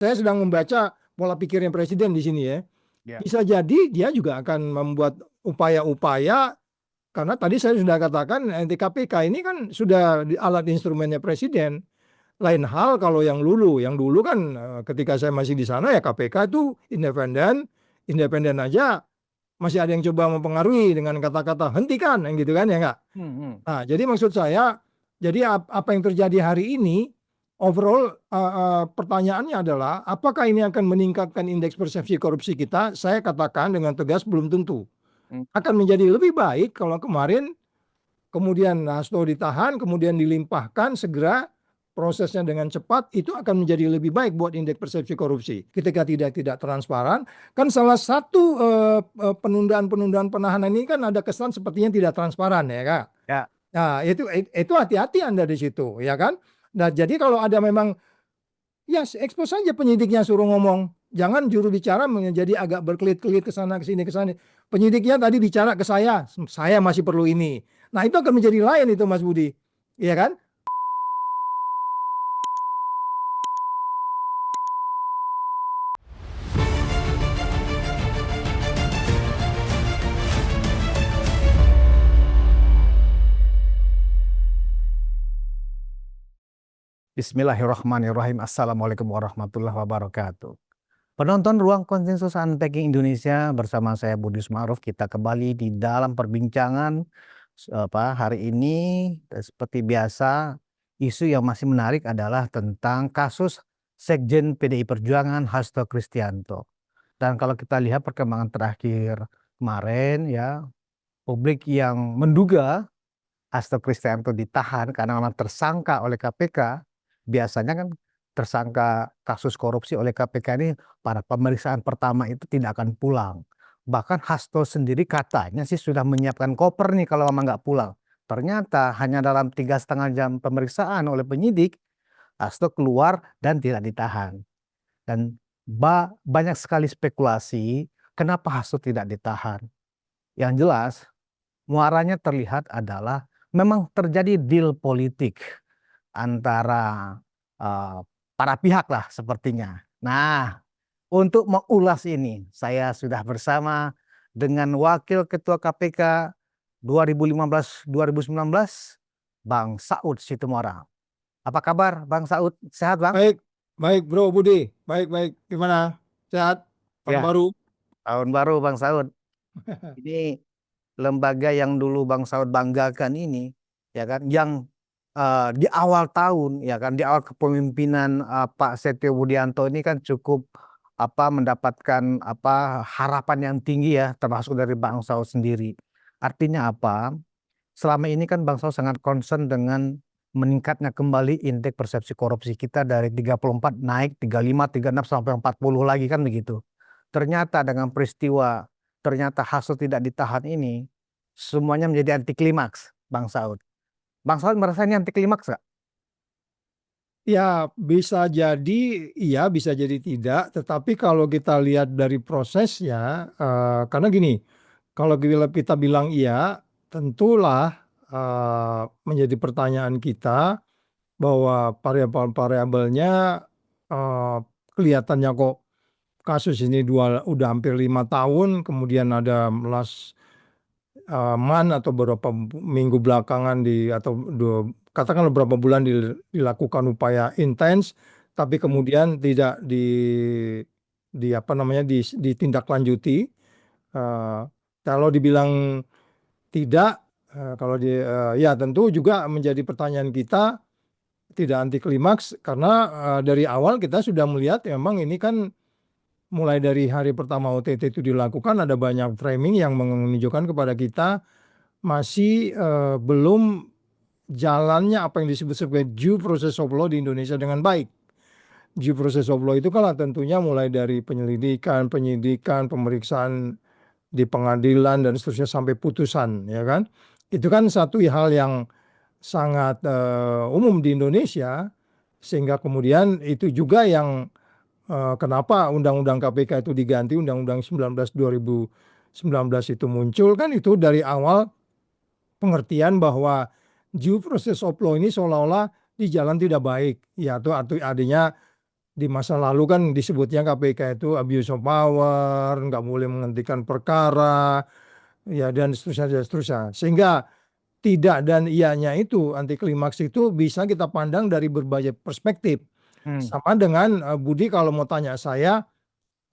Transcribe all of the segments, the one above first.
saya sedang membaca pola pikirnya presiden di sini ya. Ya. Bisa jadi dia juga akan membuat upaya-upaya, karena tadi saya sudah katakan anti KPK ini kan sudah alat instrumennya presiden. Lain hal kalau yang dulu kan ketika saya masih di sana ya KPK itu independen aja masih ada yang coba mempengaruhi dengan kata-kata hentikan yang gitu kan ya enggak. Nah, jadi maksud saya, jadi apa yang terjadi hari ini, overall pertanyaannya adalah, apakah ini akan meningkatkan indeks persepsi korupsi kita? Saya katakan dengan tegas belum tentu. Akan menjadi lebih baik kalau kemarin, kemudian Hasto ditahan, kemudian dilimpahkan segera, prosesnya dengan cepat, itu akan menjadi lebih baik buat indeks persepsi korupsi. Ketika tidak transparan, kan salah satu penundaan penahanan ini kan ada kesan sepertinya tidak transparan ya Kak. Ya. Nah, itu hati-hati Anda di situ, ya kan? Nah, jadi kalau ada memang, ya expose saja penyidiknya suruh ngomong. Jangan juru bicara menjadi agak berkelit-kelit ke sana, ke sini, ke sana. Penyidiknya tadi bicara ke saya masih perlu ini. Nah, itu akan menjadi lain itu Mas Budi. Iya kan? Bismillahirrahmanirrahim. Assalamualaikum warahmatullahi wabarakatuh. Penonton Ruang Konsensus Unpacking Indonesia, bersama saya Budi Smaruf. Kita kembali di dalam perbincangan hari ini. Seperti biasa, isu yang masih menarik adalah tentang kasus Sekjen PDI Perjuangan Hasto Kristianto. Dan kalau kita lihat perkembangan terakhir kemarin ya, publik yang menduga Hasto Kristianto ditahan karena memang tersangka oleh KPK. Biasanya kan tersangka kasus korupsi oleh KPK ini pada pemeriksaan pertama itu tidak akan pulang. Bahkan Hasto sendiri katanya sih sudah menyiapkan koper nih kalau memang nggak pulang. Ternyata hanya dalam 3,5 jam pemeriksaan oleh penyidik, Hasto keluar dan tidak ditahan. Dan banyak sekali spekulasi kenapa Hasto tidak ditahan. Yang jelas muaranya terlihat adalah memang terjadi deal politik antara para pihak lah sepertinya. Nah, untuk mengulas ini saya sudah bersama dengan Wakil Ketua KPK 2015-2019, Bang Saud Situmorang. Apa kabar Bang Saud? Sehat Bang? Baik Bro Budi. Baik. Gimana? Sehat? Tahun Ya, baru? tahun baru Bang Saud. Ini lembaga yang dulu Bang Saud banggakan ini, ya kan, yang di awal tahun, ya kan, di awal kepemimpinan Pak Setio Budianto ini kan cukup mendapatkan harapan yang tinggi ya, termasuk dari Bang Saud sendiri. Artinya apa? Selama ini kan Bang Saud sangat concern dengan meningkatnya kembali indeks persepsi korupsi kita dari 34 naik 35, 36 sampai 40 lagi kan begitu. Ternyata dengan peristiwa Hasto tidak ditahan ini, semuanya menjadi anti klimaks, Bang Saud. Bang Saud merasa ini anti klimaks nggak? Ya, bisa jadi iya, bisa jadi tidak. Tetapi kalau kita lihat dari prosesnya, karena gini, kalau kita bilang iya, tentulah menjadi pertanyaan kita bahwa variabel-variabelnya kelihatannya kok kasus ini udah hampir 5 tahun, kemudian ada atau beberapa minggu belakangan atau katakanlah beberapa bulan dilakukan upaya intens, tapi kemudian tidak ditindaklanjuti. Kalau dibilang tidak, ya tentu juga menjadi pertanyaan kita, tidak anti klimaks karena dari awal kita sudah melihat memang ini kan mulai dari hari pertama OTT itu dilakukan ada banyak framing yang menunjukkan kepada kita masih belum jalannya apa yang disebut sebagai due process of law di Indonesia dengan baik. Due process of law itu kan tentunya mulai dari penyelidikan, penyidikan, pemeriksaan di pengadilan dan seterusnya sampai putusan, ya kan? Itu kan satu hal yang sangat umum di Indonesia, sehingga kemudian itu juga yang kenapa Undang-Undang KPK itu diganti, Undang-Undang 19 2019 itu muncul, kan itu dari awal pengertian bahwa due process of law ini seolah-olah di jalan tidak baik, ya, atau artinya Di masa lalu kan disebutnya KPK itu abuse of power, nggak boleh menghentikan perkara, ya dan seterusnya dan seterusnya. Sehingga tidak dan iyanya itu anti klimaks itu bisa kita pandang dari berbagai perspektif. Sama dengan Budi kalau mau tanya saya,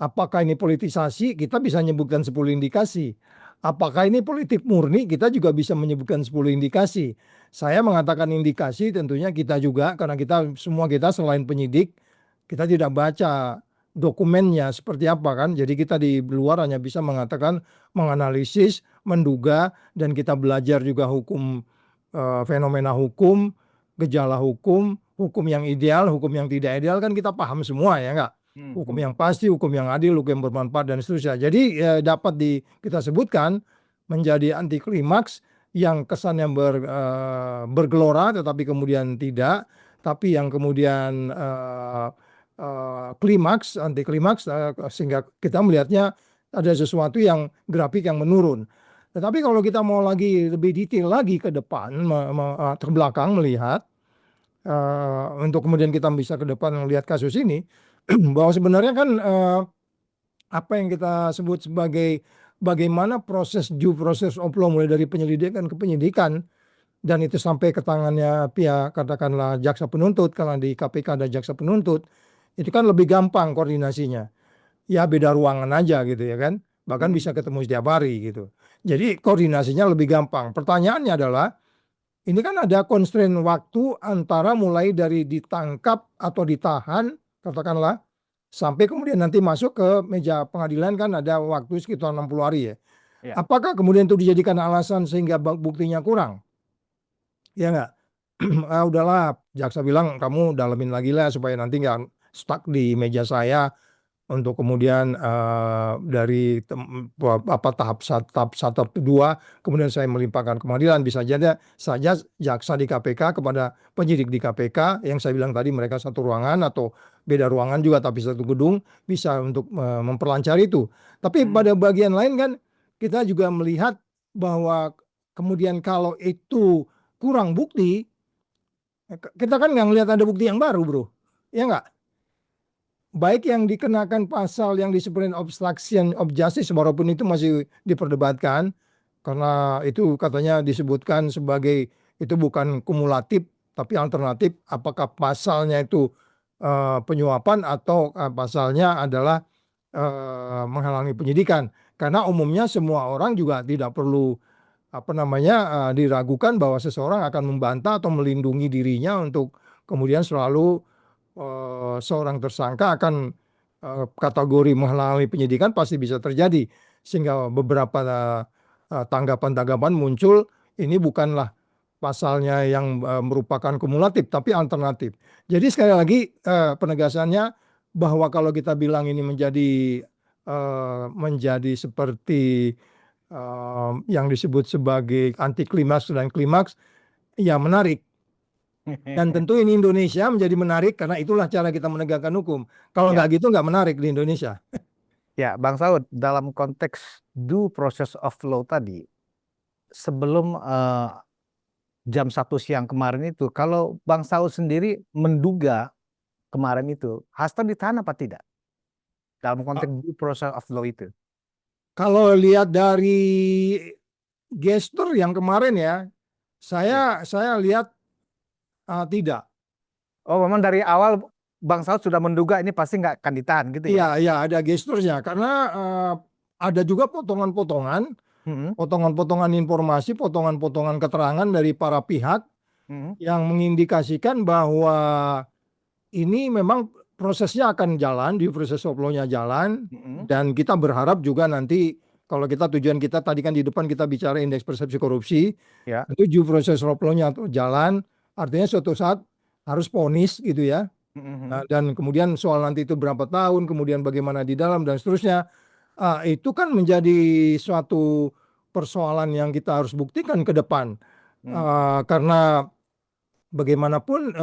apakah ini politisasi? Kita bisa menyebutkan 10 indikasi. Apakah ini politik murni? Kita juga bisa menyebutkan 10 indikasi. Saya mengatakan indikasi tentunya kita juga, karena kita semua kita selain penyidik, kita tidak baca dokumennya seperti apa kan. Jadi kita di luar hanya bisa mengatakan, menganalisis, menduga, dan kita belajar juga hukum, fenomena hukum, gejala hukum yang ideal, hukum yang tidak ideal kan kita paham semua ya enggak? Hukum yang pasti, hukum yang adil, hukum yang bermanfaat dan seterusnya. Jadi dapat kita sebutkan menjadi anti klimaks yang kesannya bergelora tetapi kemudian tidak, tapi yang kemudian klimaks, anti klimaks, sehingga kita melihatnya ada sesuatu yang grafik yang menurun. Tetapi kalau kita mau lagi lebih detail lagi ke depan, ke belakang melihat, untuk kemudian kita bisa ke depan melihat kasus ini, bahwa sebenarnya kan apa yang kita sebut sebagai bagaimana proses due process of law mulai dari penyelidikan ke penyidikan dan itu sampai ke tangannya pihak katakanlah jaksa penuntut, karena di KPK ada jaksa penuntut, itu kan lebih gampang koordinasinya. Ya beda ruangan aja gitu ya kan, bahkan bisa ketemu setiap hari gitu. Jadi koordinasinya lebih gampang. Pertanyaannya adalah, ini kan ada constraint waktu antara mulai dari ditangkap atau ditahan, katakanlah, sampai kemudian nanti masuk ke meja pengadilan kan ada waktu sekitar 60 hari ya. Ya. Apakah kemudian itu dijadikan alasan sehingga buktinya kurang? Ya enggak? Udahlah, jaksa bilang kamu dalemin lagi lah supaya nanti nggak stuck di meja saya untuk kemudian dari tahap 2 kemudian saya melimpahkan ke pengadilan. Bisa saja jaksa di KPK kepada penyidik di KPK yang saya bilang tadi mereka satu ruangan atau beda ruangan juga tapi satu gedung bisa untuk memperlancar itu. Tapi pada bagian lain kan kita juga melihat bahwa kemudian kalau itu kurang bukti, kita kan nggak ngelihat ada bukti yang baru bro, ya nggak? Baik yang dikenakan pasal yang disebut obstruction of justice, walaupun itu masih diperdebatkan karena itu katanya disebutkan sebagai itu bukan kumulatif tapi alternatif, apakah pasalnya itu penyuapan atau pasalnya adalah menghalangi penyidikan. Karena umumnya semua orang juga tidak perlu diragukan bahwa seseorang akan membantah atau melindungi dirinya untuk kemudian selalu seorang tersangka akan kategori menghalangi penyidikan pasti bisa terjadi, sehingga beberapa tanggapan-tanggapan muncul ini bukanlah pasalnya yang merupakan kumulatif tapi alternatif. Jadi sekali lagi penegasannya bahwa kalau kita bilang ini menjadi seperti yang disebut sebagai anti klimaks dan klimaks, ya menarik. Dan tentu ini Indonesia menjadi menarik karena itulah cara kita menegakkan hukum. Kalau Ya. nggak gitu nggak menarik di Indonesia. Ya, Bang Saud, dalam konteks due process of law tadi, sebelum jam 1 siang kemarin itu, kalau Bang Saud sendiri menduga kemarin itu, Hasto ditahan apa tidak? Dalam konteks due process of law itu. Kalau lihat dari gestur yang kemarin ya, saya lihat tidak. Oh, memang dari awal Bang Saud sudah menduga ini pasti nggak akan ditahan gitu ya? Iya, iya ada gesturnya karena ada juga potongan-potongan informasi, potongan-potongan keterangan dari para pihak yang mengindikasikan bahwa ini memang prosesnya akan jalan, di proses of law-nya jalan, dan kita berharap juga nanti kalau kita tujuan kita tadi kan di depan kita bicara indeks persepsi korupsi, Ya. itu due process of law-nya jalan, artinya suatu saat harus vonis gitu ya. Nah, dan kemudian soal nanti itu berapa tahun, kemudian bagaimana di dalam dan seterusnya, itu kan menjadi suatu persoalan yang kita harus buktikan ke depan. Karena bagaimanapun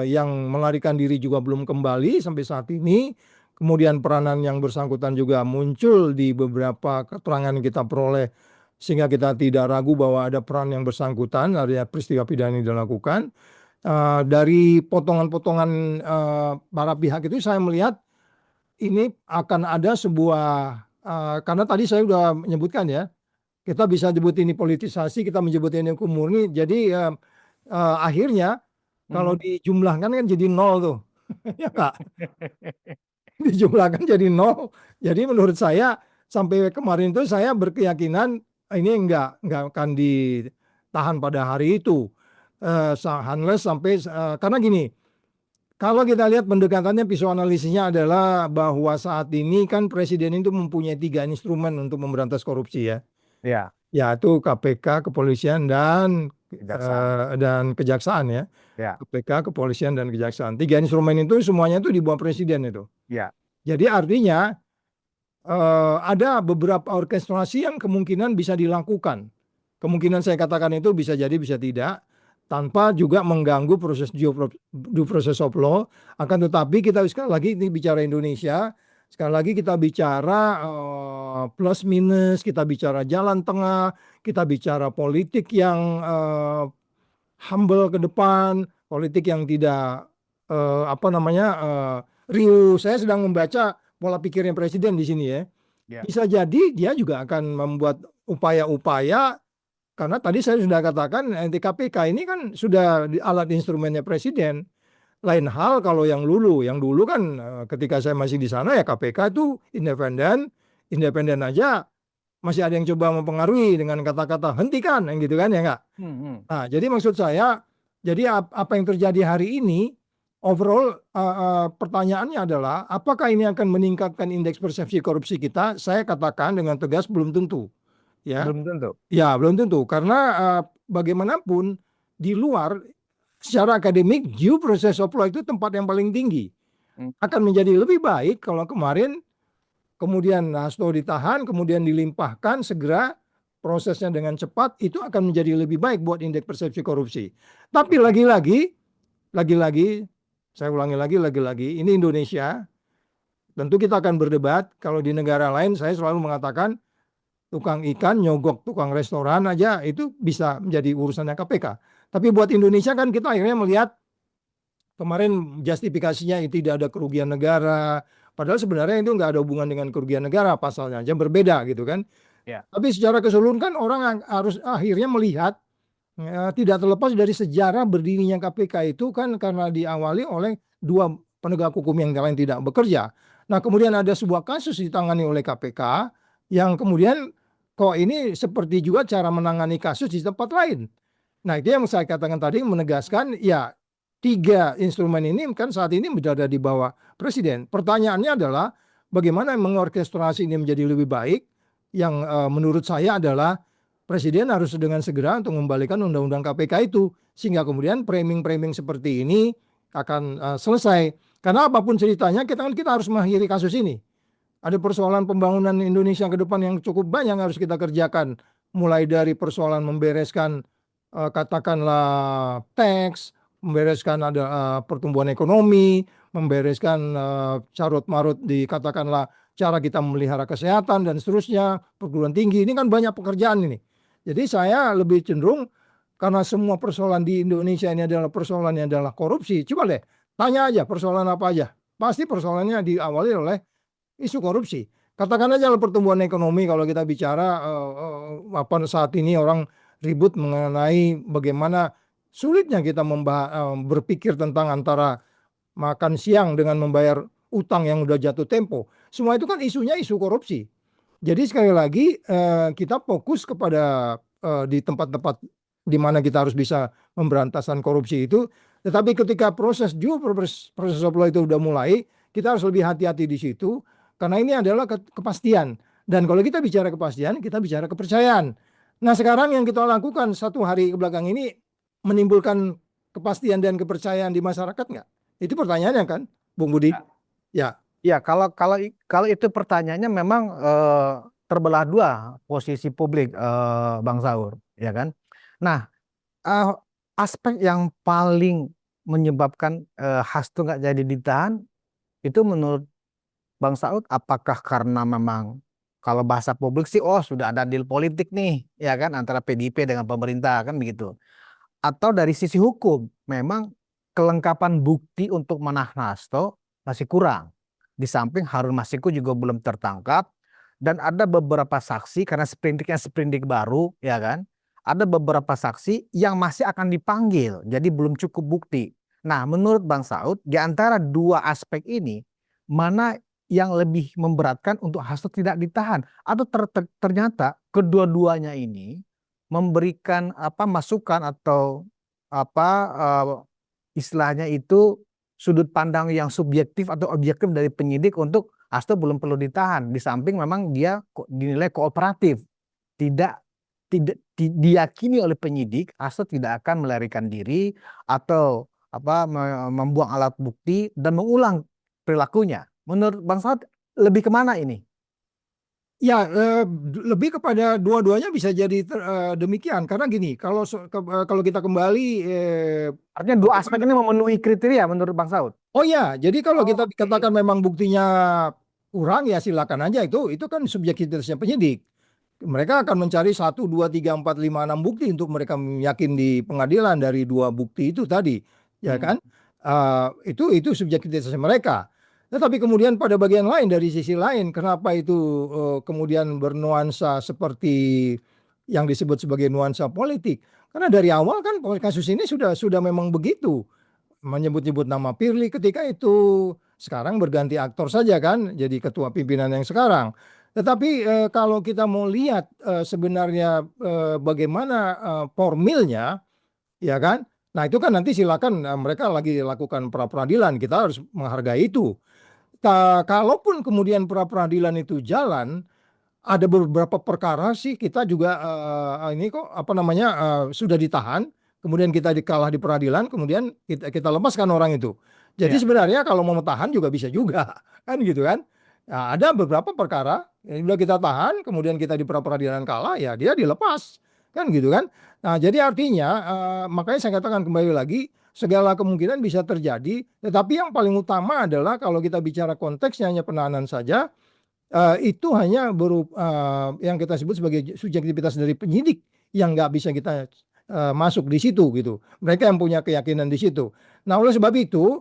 yang melarikan diri juga belum kembali sampai saat ini, kemudian peranan yang bersangkutan juga muncul di beberapa keterangan yang kita peroleh, sehingga kita tidak ragu bahwa ada peran yang bersangkutan, ada peristiwa pidana yang dilakukan. Dari potongan-potongan para pihak itu saya melihat ini akan ada sebuah karena tadi saya sudah menyebutkan ya, kita bisa sebut ini politisasi, kita menyebut ini hukum murni. Jadi akhirnya kalau Mhm. dijumlahkan kan jadi nol tuh, ya nggak? Dijumlahkan jadi nol. Jadi menurut saya sampai kemarin itu saya berkeyakinan ini nggak akan ditahan pada hari itu. Unless sampai karena gini, kalau kita lihat pendekatannya pisau analisisnya adalah bahwa saat ini kan presiden itu mempunyai 3 instrumen untuk memberantas korupsi ya, Ya, yaitu KPK, kepolisian kejaksaan. dan kejaksaan ya. Ya, KPK, kepolisian dan kejaksaan. 3 instrumen itu semuanya itu di bawah presiden itu. ya. Jadi artinya ada beberapa orkestrasi yang kemungkinan bisa dilakukan. Kemungkinan saya katakan itu bisa jadi bisa tidak, tanpa juga mengganggu proses due process of law. Akan tetapi kita sekali lagi ini bicara Indonesia, sekali lagi kita bicara plus minus, kita bicara jalan tengah, kita bicara politik yang humble ke depan, politik yang tidak apa namanya riuh. Saya sedang membaca pola pikirnya presiden di sini ya. Ya. Bisa jadi dia juga akan membuat upaya-upaya karena tadi saya sudah katakan anti KPK ini kan sudah alat instrumennya presiden. Lain hal kalau yang dulu kan ketika saya masih di sana ya KPK itu independen, independen aja masih ada yang coba mempengaruhi dengan kata-kata hentikan yang gitu kan ya enggak. Mhm. Nah, jadi maksud saya, jadi apa yang terjadi hari ini, overall pertanyaannya adalah, apakah ini akan meningkatkan indeks persepsi korupsi kita? Saya katakan dengan tegas belum tentu, ya, Belum tentu. ya belum tentu, karena bagaimanapun di luar secara akademik, due process of law itu tempat yang paling tinggi. Hmm. Akan menjadi lebih baik kalau kemarin kemudian Hasto ditahan, kemudian dilimpahkan segera prosesnya dengan cepat, itu akan menjadi lebih baik buat indeks persepsi korupsi. Tapi lagi-lagi, saya ulangi lagi-lagi, ini Indonesia, tentu kita akan berdebat. Kalau di negara lain, saya selalu mengatakan tukang ikan nyogok tukang restoran aja itu bisa menjadi urusannya KPK. Tapi buat Indonesia kan kita akhirnya melihat kemarin justifikasinya itu tidak ada kerugian negara. Padahal sebenarnya itu nggak ada hubungan dengan kerugian negara pasalnya, aja berbeda gitu kan. Ya. Tapi secara keseluruhan kan orang harus akhirnya melihat tidak terlepas dari sejarah berdirinya KPK itu kan karena diawali oleh 2 penegak hukum yang lain tidak bekerja. Nah kemudian ada sebuah kasus ditangani oleh KPK yang kemudian kok ini seperti juga cara menangani kasus di tempat lain. Nah itu yang saya katakan tadi menegaskan ya 3 instrumen ini kan saat ini berada di bawah presiden. Pertanyaannya adalah bagaimana mengorkestrasi ini menjadi lebih baik. Yang menurut saya adalah presiden harus dengan segera untuk membalikan undang-undang KPK itu sehingga kemudian framing-framing seperti ini akan selesai. Karena apapun ceritanya kita harus mengakhiri kasus ini. Ada persoalan pembangunan Indonesia ke depan yang cukup banyak yang harus kita kerjakan. Mulai dari persoalan membereskan katakanlah teks, membereskan ada pertumbuhan ekonomi, membereskan carut marut di katakanlah cara kita memelihara kesehatan dan seterusnya, perguruan tinggi. Ini kan banyak pekerjaan ini. Jadi saya lebih cenderung karena semua persoalan di Indonesia ini adalah persoalannya adalah korupsi. Coba deh, tanya aja persoalan apa aja. Pasti persoalannya diawali oleh isu korupsi. Katakan aja pertumbuhan ekonomi kalau kita bicara apa saat ini orang ribut mengenai bagaimana sulitnya kita berpikir tentang antara makan siang dengan membayar utang yang udah jatuh tempo. Semua itu kan isunya isu korupsi. Jadi sekali lagi kita fokus kepada di tempat-tempat di mana kita harus bisa memberantasan korupsi itu. Tetapi ketika proses of law itu udah mulai, kita harus lebih hati-hati di situ karena ini adalah kepastian. Dan kalau kita bicara kepastian, kita bicara kepercayaan. Nah sekarang yang kita lakukan 1 hari ke belakang ini menimbulkan kepastian dan kepercayaan di masyarakat nggak? Itu pertanyaannya kan, Bung Budi? Ya. Ya, kalau itu pertanyaannya memang terbelah dua posisi publik, Bang Saur, ya kan? Nah, eh, aspek yang paling menyebabkan Hasto nggak jadi ditahan itu menurut Bang Saud, apakah karena memang kalau bahasa publik sih, oh sudah ada deal politik nih, ya kan, antara PDIP dengan pemerintah kan begitu. atau dari sisi hukum memang kelengkapan bukti untuk menahan Hasto masih kurang. Di samping Harun Masiku juga belum tertangkap dan ada beberapa saksi karena sprindiknya sprindik baru ya kan. Ada beberapa saksi yang masih akan dipanggil, jadi belum cukup bukti. Nah, menurut Bang Saud, di antara dua aspek ini, mana yang lebih memberatkan untuk Hasto tidak ditahan? Atau ternyata kedua-duanya ini memberikan masukan atau apa istilahnya itu sudut pandang yang subjektif atau objektif dari penyidik untuk Hasto belum perlu ditahan. Di samping memang dia dinilai kooperatif, tidak tidak diyakini oleh penyidik Hasto tidak akan melarikan diri atau membuang alat bukti dan mengulang perilakunya. Menurut Bang Saud lebih kemana ini? Ya, lebih kepada dua-duanya bisa jadi demikian. Karena gini, kalau kita kembali, Artinya dua aspek ini memenuhi kriteria menurut Bang Saud. oh ya, jadi kalau Oh, kita oke. dikatakan memang buktinya kurang, ya silakan aja, itu kan subjektivitasnya penyidik. Mereka akan mencari 1, 2, 3, 4, 5, 6 bukti untuk mereka yakin di pengadilan dari dua bukti itu tadi, ya Hmm. kan? Itu subjektivitas mereka. Tetapi kemudian pada bagian lain, dari sisi lain, kenapa itu kemudian bernuansa seperti yang disebut sebagai nuansa politik? Karena dari awal kan kasus ini sudah memang begitu, menyebut-nyebut nama Firly ketika itu, sekarang berganti aktor saja kan, jadi ketua pimpinan yang sekarang. Tetapi kalau kita mau lihat sebenarnya bagaimana formilnya, ya kan? Nah itu kan nanti silakan, mereka lagi lakukan pra peradilan, kita harus menghargai itu. Kalaupun kemudian pra peradilan itu jalan, ada beberapa perkara sih kita juga ini kok sudah ditahan, kemudian kita kalah di peradilan, kemudian kita lepaskan orang itu. Jadi Ya. sebenarnya kalau mau tahan juga bisa juga, kan gitu kan? Nah, ada beberapa perkara yang sudah kita tahan, kemudian kita di peradilan kalah, ya dia dilepas, kan gitu kan? Nah, jadi artinya makanya saya katakan kembali lagi, segala kemungkinan bisa terjadi, tetapi yang paling utama adalah kalau kita bicara konteksnya hanya penahanan saja. Itu hanya yang kita sebut sebagai subjektivitas dari penyidik yang nggak bisa kita masuk di situ gitu. Mereka yang punya keyakinan di situ. Nah, oleh sebab itu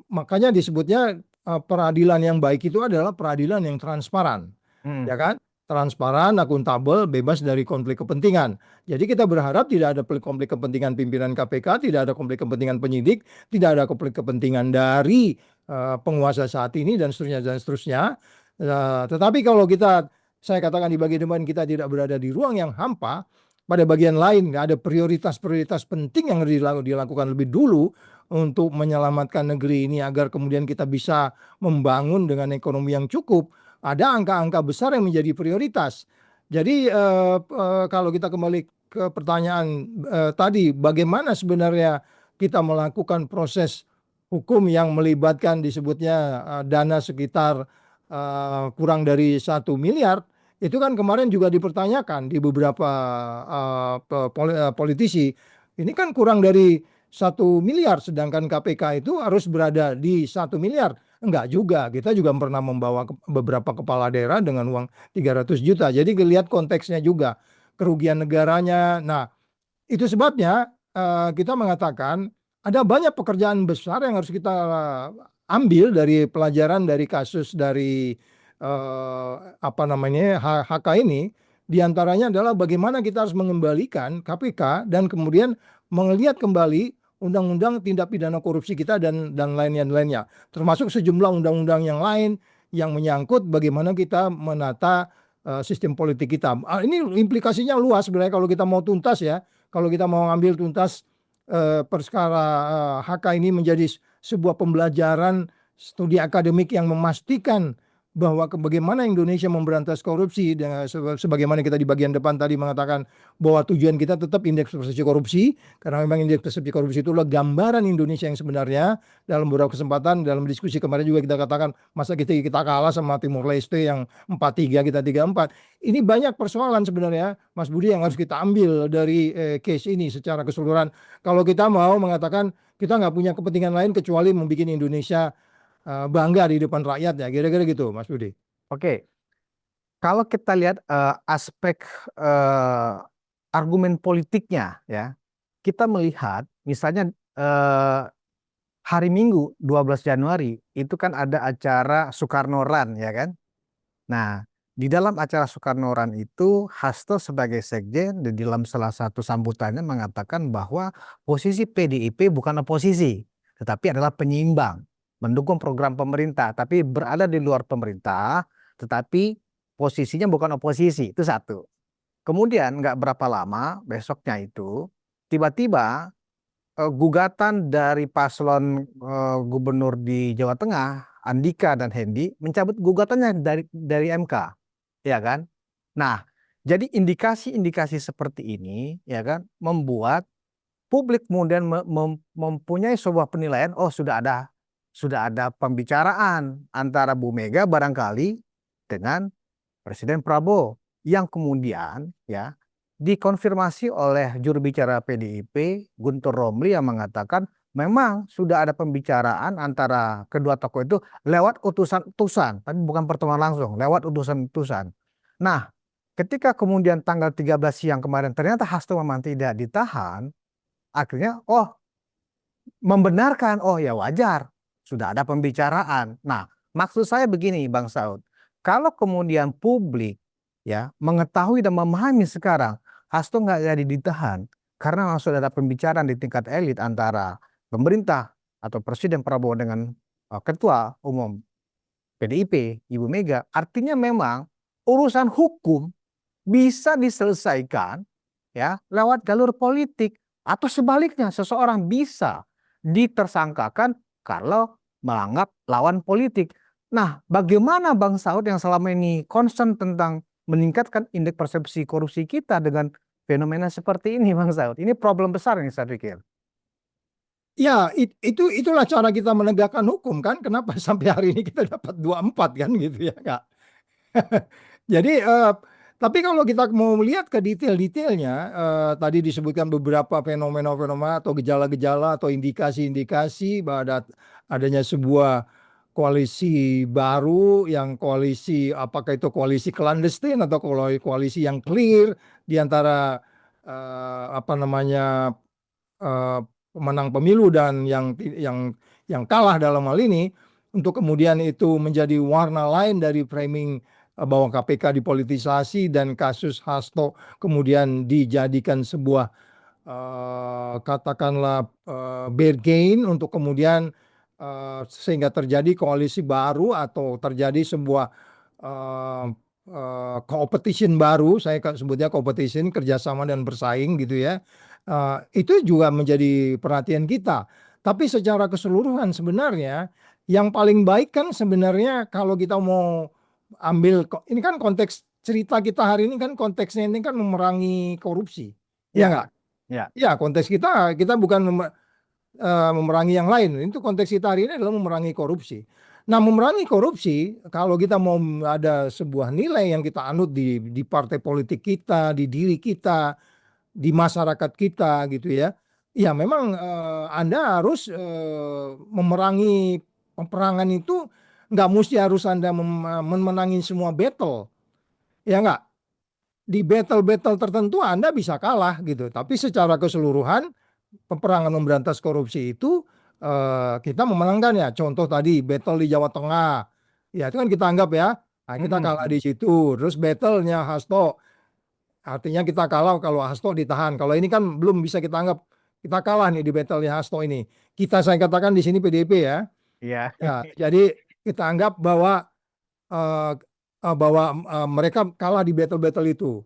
makanya disebutnya peradilan yang baik itu adalah peradilan yang transparan, Hmm. ya kan? Transparan, akuntabel, bebas dari konflik kepentingan. Jadi kita berharap tidak ada konflik kepentingan pimpinan KPK, tidak ada konflik kepentingan penyidik, tidak ada konflik kepentingan dari penguasa saat ini dan seterusnya dan seterusnya. Tetapi kalau saya katakan di bagian depan kita tidak berada di ruang yang hampa, pada bagian lain ada prioritas-prioritas penting yang dilakukan lebih dulu untuk menyelamatkan negeri ini agar kemudian kita bisa membangun dengan ekonomi yang cukup. Ada angka-angka besar yang menjadi prioritas. Jadi kalau kita kembali ke pertanyaan tadi, bagaimana sebenarnya kita melakukan proses hukum yang melibatkan disebutnya dana sekitar kurang dari 1 miliar, itu kan kemarin juga dipertanyakan di beberapa politisi. Ini kan kurang dari 1 miliar, sedangkan KPK itu harus berada di 1 miliar. Enggak juga, kita juga pernah membawa beberapa kepala daerah dengan uang 300 juta. Jadi lihat konteksnya juga, kerugian negaranya. Nah, itu sebabnya kita mengatakan ada banyak pekerjaan besar yang harus kita ambil dari pelajaran dari kasus dari HK ini. Di antaranya adalah bagaimana kita harus mengembalikan KPK dan kemudian melihat kembali undang-undang tindak pidana korupsi kita dan lainnya, termasuk sejumlah undang-undang yang lain yang menyangkut bagaimana kita menata sistem politik kita. Ini implikasinya luas sebenarnya kalau kita mau tuntas ya. Kalau kita mau ambil tuntas perkara HK ini menjadi sebuah pembelajaran studi akademik yang memastikan bahwa bagaimana Indonesia memberantas korupsi, dengan sebagaimana kita di bagian depan tadi mengatakan bahwa tujuan kita tetap indeks persepsi korupsi, karena memang indeks persepsi korupsi itulah gambaran Indonesia yang sebenarnya. Dalam beberapa kesempatan dalam diskusi kemarin juga kita katakan, masa kita kalah sama Timur Leste yang 4-3, kita 3-4. Ini banyak persoalan sebenarnya Mas Budi yang harus kita ambil dari case ini secara keseluruhan. Kalau kita mau mengatakan kita nggak punya kepentingan lain kecuali membuat Indonesia bangga di depan rakyat, ya kira-kira gitu Mas Budi. Oke, kalau kita lihat aspek eh, argumen politiknya ya, kita melihat misalnya hari Minggu 12 Januari itu kan ada acara Soekarno Run ya kan. Nah, di dalam acara Soekarno Run itu Hasto sebagai sekjen di dalam salah satu sambutannya mengatakan bahwa posisi PDIP bukan oposisi, tetapi adalah penyeimbang, mendukung program pemerintah, tapi berada di luar pemerintah, tetapi posisinya bukan oposisi. Itu satu. Kemudian nggak berapa lama besoknya itu tiba-tiba gugatan dari paslon gubernur di Jawa Tengah, Andika dan Hendi, mencabut gugatannya dari MK, ya kan? Nah, jadi indikasi-indikasi seperti ini, ya kan, membuat publik kemudian mempunyai sebuah penilaian, oh sudah ada pembicaraan antara Bu Mega barangkali dengan Presiden Prabowo yang kemudian ya dikonfirmasi oleh juru bicara PDIP Guntur Romli yang mengatakan memang sudah ada pembicaraan antara kedua tokoh itu lewat utusan-utusan, tapi bukan pertemuan langsung, lewat utusan-utusan. Nah, ketika kemudian tanggal 13 siang kemarin ternyata Hasto memang tidak ditahan, akhirnya membenarkan, oh ya wajar, sudah ada pembicaraan. Nah, maksud saya begini Bang Saud, kalau kemudian publik ya mengetahui dan memahami sekarang Hasto nggak jadi ditahan karena sudah ada pembicaraan di tingkat elit antara pemerintah atau Presiden Prabowo dengan Ketua Umum PDIP Ibu Mega, artinya memang urusan hukum bisa diselesaikan ya lewat jalur politik atau sebaliknya seseorang bisa ditersangkakan kalau menganggap lawan politik. Nah, bagaimana Bang Saud yang selama ini concern tentang meningkatkan indeks persepsi korupsi kita dengan fenomena seperti ini, Bang Saud? Ini problem besar nih saya pikir. Ya, itulah cara kita menegakkan hukum kan. Kenapa sampai hari ini kita dapat 24 kan gitu ya, Kak. Jadi tapi kalau kita mau melihat ke detail-detailnya, tadi disebutkan beberapa fenomena-fenomena atau gejala-gejala atau indikasi-indikasi bahwa adanya sebuah koalisi baru yang koalisi apakah itu koalisi clandestine atau koalisi yang clear di antara apa namanya pemenang pemilu dan yang kalah dalam hal ini untuk kemudian itu menjadi warna lain dari framing bahwa KPK dipolitisasi dan kasus Hasto kemudian dijadikan sebuah katakanlah bargain untuk kemudian sehingga terjadi koalisi baru atau terjadi sebuah competition baru, saya sebutnya competition, kerjasama dan bersaing gitu ya. Itu juga menjadi perhatian kita. Tapi secara keseluruhan sebenarnya yang paling baik kan sebenarnya kalau kita mau ambil, ini kan konteks cerita kita hari ini kan konteksnya ini kan memerangi korupsi, ya nggak? Ya. Ya konteks kita bukan memerangi yang lain. Itu konteks kita hari ini adalah memerangi korupsi. Nah, memerangi korupsi, kalau kita mau ada sebuah nilai yang kita anut di partai politik kita, di diri kita, di masyarakat kita gitu ya. Ya memang Anda harus memerangi peperangan itu nggak mesti harus Anda memenangi semua battle. Ya nggak? Di battle-battle tertentu Anda bisa kalah gitu. Tapi secara keseluruhan peperangan memberantas korupsi itu kita memenangkan ya. Contoh tadi battle di Jawa Tengah, ya itu kan kita anggap ya, nah, kita kalah di situ. Terus battlenya Hasto, artinya kita kalah kalau Hasto ditahan. Kalau ini kan belum bisa kita anggap kita kalah nih di battlenya Hasto ini. Saya katakan di sini PDIP ya. Iya. Ya, jadi kita anggap bahwa mereka kalah di battle-battle itu.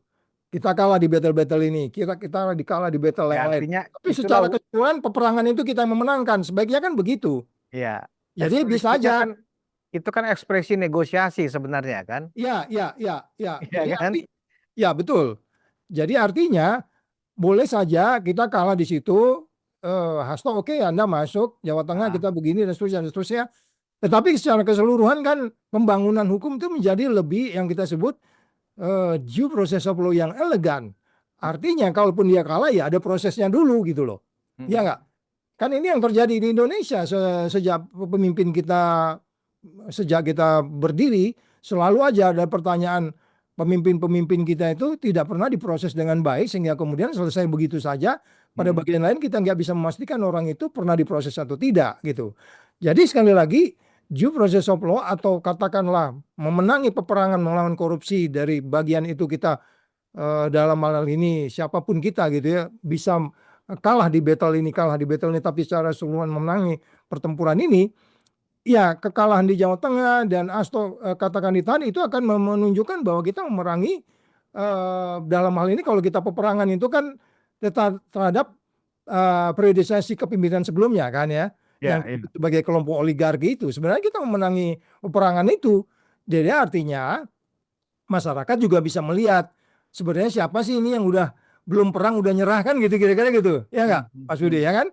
Kita kalah di battle-battle ini, kita kalah di battle yang lain. Artinya Tapi secara keseluruhan peperangan itu kita yang memenangkan. Sebaiknya kan begitu. ya. Jadi bisa aja. Itu kan ekspresi negosiasi sebenarnya kan? Ya. Iya kan? Ya betul. Jadi artinya boleh saja kita kalah di situ. Hasto oke, Anda masuk Jawa Tengah kita begini dan seterusnya. Tetapi secara keseluruhan kan pembangunan hukum itu menjadi lebih yang kita sebut due process of law yang elegan. Artinya kalaupun dia kalah ya ada prosesnya dulu gitu loh. Ya nggak? Kan ini yang terjadi di Indonesia sejak pemimpin kita, sejak kita berdiri selalu aja ada pertanyaan pemimpin-pemimpin kita itu tidak pernah diproses dengan baik sehingga kemudian selesai begitu saja Pada Hmm. bagian lain kita nggak bisa memastikan orang itu pernah diproses atau tidak gitu. Jadi sekali lagi due process of law atau katakanlah memenangi peperangan melawan korupsi dari bagian itu kita dalam hal ini siapapun kita gitu ya bisa kalah di battle ini tapi secara keseluruhan memenangi pertempuran ini. Ya, kekalahan di Jawa Tengah dan Asto katakan ditahan itu akan menunjukkan bahwa kita memerangi dalam hal ini kalau kita peperangan itu kan terhadap priorisasi kepemimpinan sebelumnya kan ya, Ya, yang ya. sebagai kelompok oligarki itu sebenarnya kita memenangi peperangan itu. Jadi artinya masyarakat juga bisa melihat sebenarnya siapa sih ini yang udah belum perang udah nyerah kan gitu kira-kira gitu ya nggak Hmm, hmm, Pak Sudi hmm. ya kan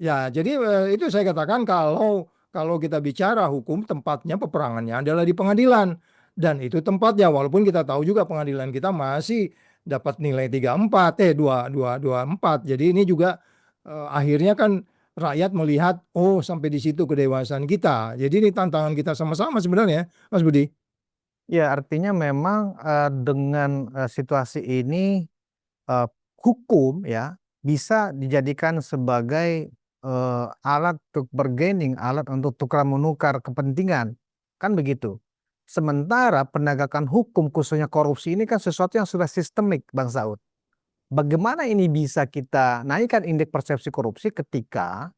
ya jadi itu saya katakan kalau kalau kita bicara hukum tempatnya peperangannya adalah di pengadilan dan itu tempatnya walaupun kita tahu juga pengadilan kita masih dapat nilai 34 2 2 2 4 jadi ini juga akhirnya kan rakyat melihat oh sampai di situ kedewasaan kita jadi ini tantangan kita sama-sama sebenarnya Mas Budi. Ya, artinya memang dengan situasi ini eh, hukum ya bisa dijadikan sebagai alat untuk bargaining, alat untuk tukar menukar kepentingan, kan begitu. Sementara penegakan hukum khususnya korupsi ini kan sesuatu yang sudah sistemik, Bang Saud. Bagaimana ini bisa kita naikkan indeks persepsi korupsi ketika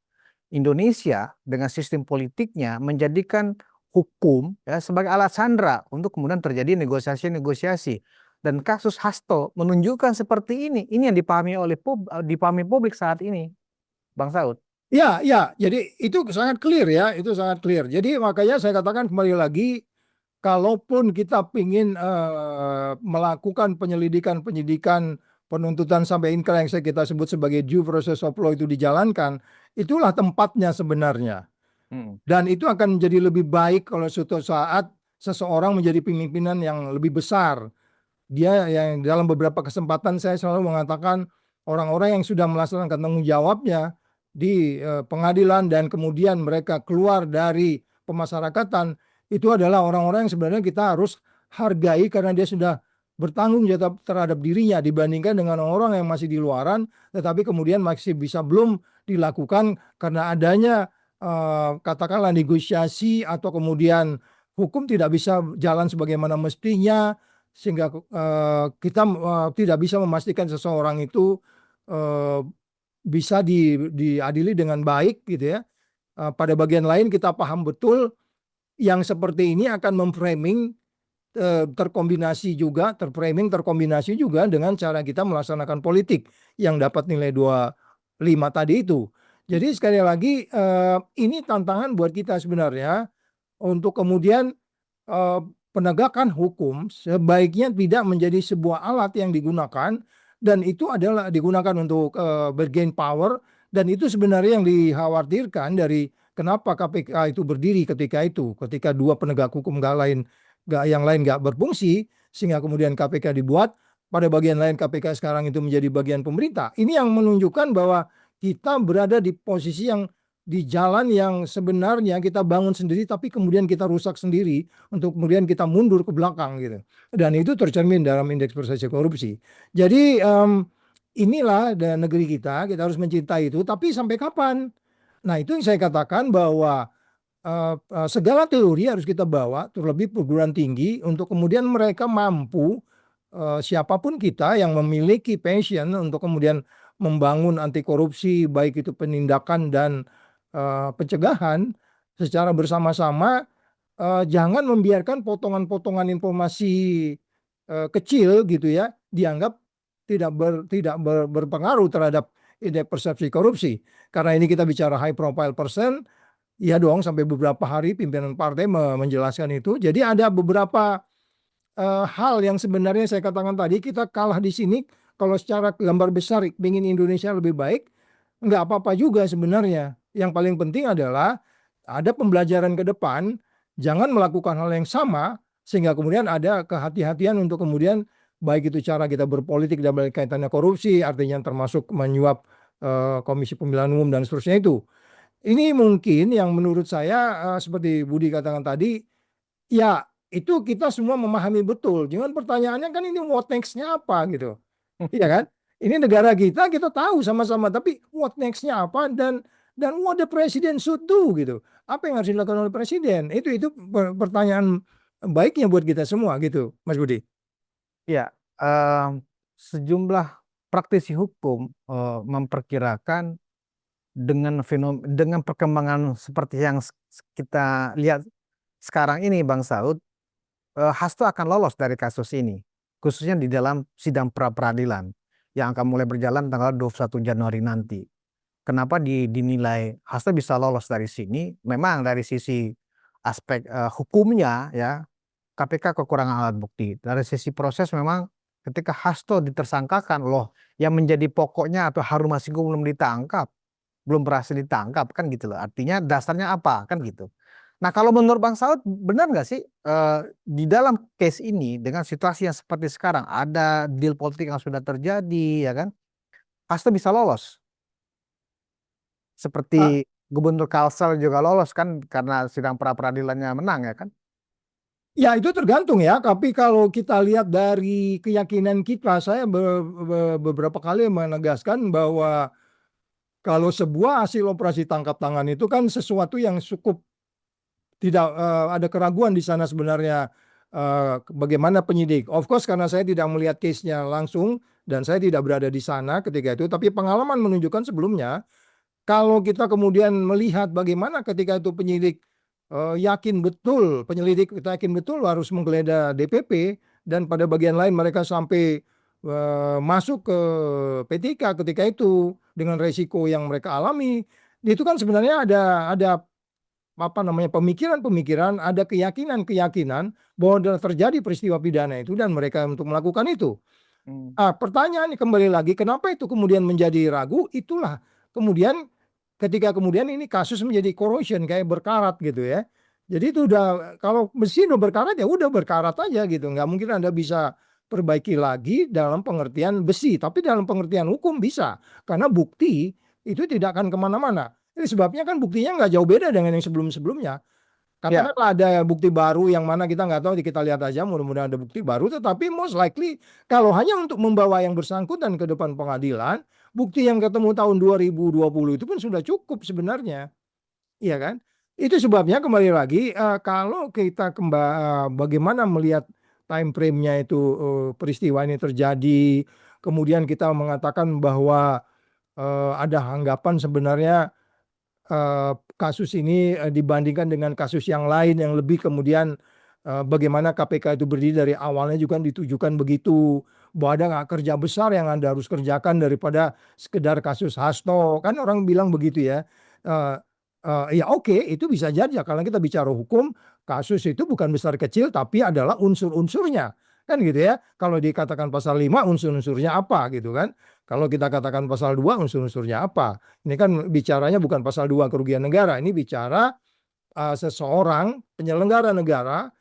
Indonesia dengan sistem politiknya menjadikan hukum ya sebagai alat sandera untuk kemudian terjadi negosiasi-negosiasi, dan kasus Hasto menunjukkan seperti ini. Ini yang dipahami oleh dipahami publik saat ini, Bang Saud. Ya, ya, jadi itu sangat clear ya, itu sangat clear. Jadi makanya saya katakan kembali lagi, kalaupun kita ingin melakukan penyidikan, penuntutan sampai inkrah yang kita sebut sebagai due process of law itu dijalankan, itulah tempatnya sebenarnya. Hmm. Dan itu akan menjadi lebih baik kalau suatu saat seseorang menjadi pimpinan yang lebih besar. Dia yang dalam beberapa kesempatan saya selalu mengatakan orang-orang yang sudah melaksanakan tanggung jawabnya di pengadilan dan kemudian mereka keluar dari pemasyarakatan itu adalah orang-orang yang sebenarnya kita harus hargai karena dia sudah bertanggung jawab terhadap dirinya dibandingkan dengan orang yang masih di luaran tetapi kemudian masih bisa belum dilakukan karena adanya katakanlah negosiasi atau kemudian hukum tidak bisa jalan sebagaimana mestinya sehingga kita tidak bisa memastikan seseorang itu uh, bisa diadili dengan baik gitu ya. Pada bagian lain kita paham betul yang seperti ini akan memframing terkombinasi juga dengan cara kita melaksanakan politik yang dapat nilai 25 tadi itu. Jadi sekali lagi ini tantangan buat kita sebenarnya untuk kemudian eh, penegakan hukum sebaiknya tidak menjadi sebuah alat yang digunakan dan itu adalah digunakan untuk bergain power dan itu sebenarnya yang dikhawatirkan dari kenapa KPK itu berdiri ketika dua penegak hukum yang lain nggak berfungsi sehingga kemudian KPK dibuat pada bagian lain KPK sekarang itu menjadi bagian pemerintah ini yang menunjukkan bahwa kita berada di posisi yang di jalan yang sebenarnya kita bangun sendiri tapi kemudian kita rusak sendiri untuk kemudian kita mundur ke belakang gitu dan itu tercermin dalam indeks persepsi korupsi jadi inilah negeri kita harus mencintai itu tapi sampai kapan nah itu yang saya katakan bahwa segala teori harus kita bawa terlebih perguruan tinggi untuk kemudian mereka mampu siapapun kita yang memiliki passion untuk kemudian membangun anti korupsi baik itu penindakan dan pencegahan secara bersama-sama jangan membiarkan potongan-potongan informasi kecil gitu ya dianggap berpengaruh terhadap indeks persepsi korupsi karena ini kita bicara high profile person. Iya dong, sampai beberapa hari pimpinan partai menjelaskan itu. Jadi ada beberapa hal yang sebenarnya saya katakan tadi kita kalah di sini. Kalau secara gambar besar ingin Indonesia lebih baik, nggak apa-apa juga sebenarnya. Yang paling penting adalah ada pembelajaran ke depan, jangan melakukan hal yang sama, sehingga kemudian ada kehati-hatian untuk kemudian baik itu cara kita berpolitik dan kaitannya korupsi, artinya termasuk menyuap Komisi Pemilihan Umum dan seterusnya itu. Ini mungkin yang menurut saya seperti Budi katakan tadi, ya itu kita semua memahami betul. Jangan pertanyaannya kan ini what next-nya apa gitu. Iya kan? Ini negara kita tahu sama-sama, tapi what next-nya apa dan what the president should do gitu. Apa yang harus dilakukan oleh presiden? Itu pertanyaan baiknya buat kita semua gitu, Mas Budi. Ya, sejumlah praktisi hukum memperkirakan dengan perkembangan seperti yang kita lihat sekarang ini, Bang Saud, Hasto akan lolos dari kasus ini, khususnya di dalam sidang pra peradilan yang akan mulai berjalan tanggal 21 Januari nanti. Kenapa dinilai Hasto bisa lolos dari sini? Memang dari sisi aspek hukumnya ya, KPK kekurangan alat bukti. Dari sisi proses memang ketika Hasto ditersangkakan, loh yang menjadi pokoknya atau Harun Masiku belum ditangkap, belum berhasil ditangkap kan gitu loh. Artinya dasarnya apa kan gitu. Nah kalau menurut Bang Saud benar nggak sih di dalam case ini dengan situasi yang seperti sekarang ada deal politik yang sudah terjadi ya kan, Hasto bisa lolos Ah, seperti Gubernur Kalsel juga lolos kan karena sidang pra peradilannya menang ya kan. Ya itu tergantung ya, tapi kalau kita lihat dari keyakinan kita, saya beberapa kali menegaskan bahwa kalau sebuah hasil operasi tangkap tangan itu kan sesuatu yang cukup tidak ada keraguan di sana sebenarnya bagaimana penyidik. Of course karena saya tidak melihat case-nya langsung dan saya tidak berada di sana ketika itu, tapi pengalaman menunjukkan sebelumnya kalau kita kemudian melihat bagaimana ketika itu penyidik yakin betul, penyelidik kita yakin betul harus menggeledah DPP dan pada bagian lain mereka sampai masuk ke P3 ketika itu dengan resiko yang mereka alami, itu kan sebenarnya ada apa namanya pemikiran-pemikiran, ada keyakinan-keyakinan bahwa terjadi peristiwa pidana itu dan mereka untuk melakukan itu. Hmm. Pertanyaan kembali lagi, kenapa itu kemudian menjadi ragu? Itulah kemudian ketika kemudian ini kasus menjadi corrosion kayak berkarat gitu ya. Jadi itu udah kalau mesin udah berkarat ya udah berkarat aja gitu. Nggak mungkin Anda bisa perbaiki lagi dalam pengertian besi, tapi dalam pengertian hukum bisa karena bukti itu tidak akan kemana-mana. Ini sebabnya kan buktinya nggak jauh beda dengan yang sebelum-sebelumnya. Ya, Katakanlah ada bukti baru yang mana kita nggak tahu, kita lihat aja mudah-mudahan ada bukti baru, tetapi most likely kalau hanya untuk membawa yang bersangkutan ke depan pengadilan, bukti yang ketemu tahun 2020 itu pun sudah cukup sebenarnya, iya kan? Itu sebabnya kembali lagi kalau kita bagaimana melihat time frame-nya itu peristiwa ini terjadi, kemudian kita mengatakan bahwa ada anggapan sebenarnya kasus ini dibandingkan dengan kasus yang lain yang lebih kemudian bagaimana KPK itu berdiri dari awalnya juga ditujukan begitu bahwa ada nggak kerja besar yang Anda harus kerjakan daripada sekedar kasus Hasto kan orang bilang begitu ya. Eh, ya oke itu bisa jadi ya karena kita bicara hukum kasus itu bukan besar kecil tapi adalah unsur-unsurnya kan gitu ya. Kalau dikatakan pasal 5 unsur-unsurnya apa gitu kan. Kalau kita katakan pasal 2 unsur-unsurnya apa. Ini kan bicaranya bukan pasal 2 kerugian negara, ini bicara seseorang penyelenggara negara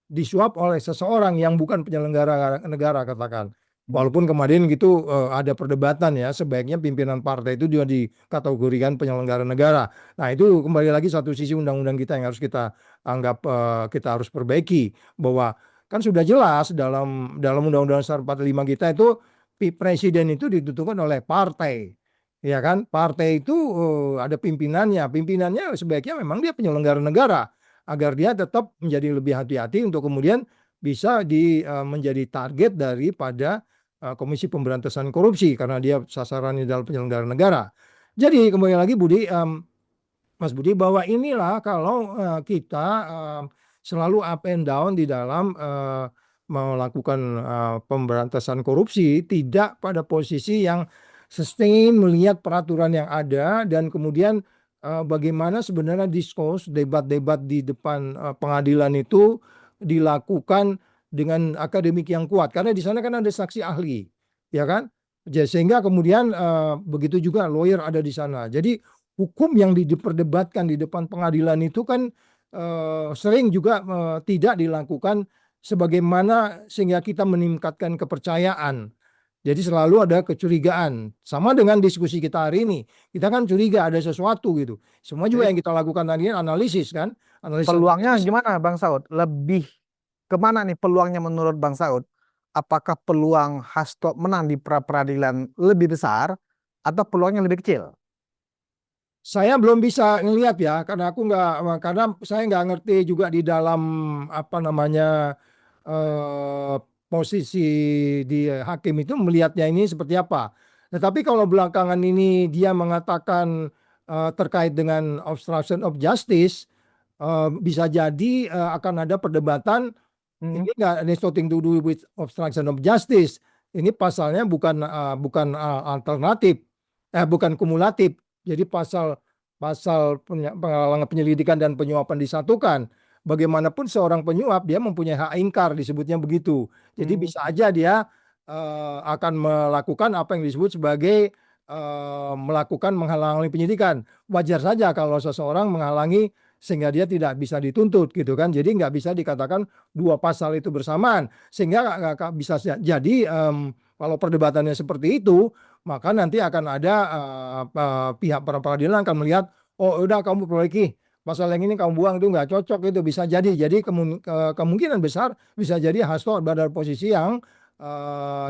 disuap oleh seseorang yang bukan penyelenggara negara katakan. hmm. Walaupun kemarin gitu ada perdebatan ya, sebaiknya pimpinan partai itu juga dikategorikan penyelenggara negara. Nah itu kembali lagi satu sisi undang-undang kita yang harus kita anggap kita harus perbaiki bahwa kan sudah jelas dalam Undang-Undang Dasar 45 kita itu presiden itu ditentukan oleh partai. Ya kan, partai itu ada pimpinannya sebaiknya memang dia penyelenggara negara agar dia tetap menjadi lebih hati-hati untuk kemudian bisa menjadi target daripada Komisi Pemberantasan Korupsi karena dia sasarannya dalam penyelenggara negara. Jadi kembali lagi Budi, Mas Budi bahwa inilah kalau kita selalu up and down di dalam melakukan pemberantasan korupsi tidak pada posisi yang sustain melihat peraturan yang ada dan kemudian bagaimana sebenarnya diskurs debat-debat di depan pengadilan itu dilakukan dengan akademik yang kuat karena di sana kan ada saksi ahli ya kan. Sehingga kemudian begitu juga lawyer ada di sana jadi hukum yang diperdebatkan di depan pengadilan itu kan sering juga tidak dilakukan sebagaimana sehingga kita meningkatkan kepercayaan. Jadi selalu ada kecurigaan. Sama dengan diskusi kita hari ini. Kita kan curiga ada sesuatu gitu. Semua juga Jadi yang kita lakukan tadi analisis kan. peluangnya Analisis. gimana Bang Saud? Lebih kemana nih peluangnya menurut Bang Saud? apakah peluang Hasto menang di pra peradilan lebih besar atau peluangnya lebih kecil? Saya belum bisa ngelihat ya, karena karena saya nggak ngerti juga di dalam apa namanya eh, posisi di hakim itu melihatnya ini seperti apa. Tetapi kalau belakangan ini dia mengatakan terkait dengan obstruction of justice, bisa jadi akan ada perdebatan Hmm. ini nggak ada something to do with obstruction of justice. Ini pasalnya bukan alternatif, bukan kumulatif. Jadi pasal pasal penghalangan penyelidikan dan penyuapan disatukan. Bagaimanapun seorang penyuap dia mempunyai hak ingkar disebutnya begitu. Jadi Hmm. bisa aja dia akan melakukan apa yang disebut sebagai melakukan menghalangi penyidikan. Wajar saja kalau seseorang menghalangi sehingga dia tidak bisa dituntut gitu kan. Jadi nggak bisa dikatakan dua pasal itu bersamaan sehingga nggak bisa jadi kalau perdebatannya seperti itu maka nanti akan ada pihak para peradilan akan melihat oh udah kamu perbaiki pasal yang ini kamu buang itu nggak cocok itu bisa jadi kemungkinan besar bisa jadi Hasto pada posisi yang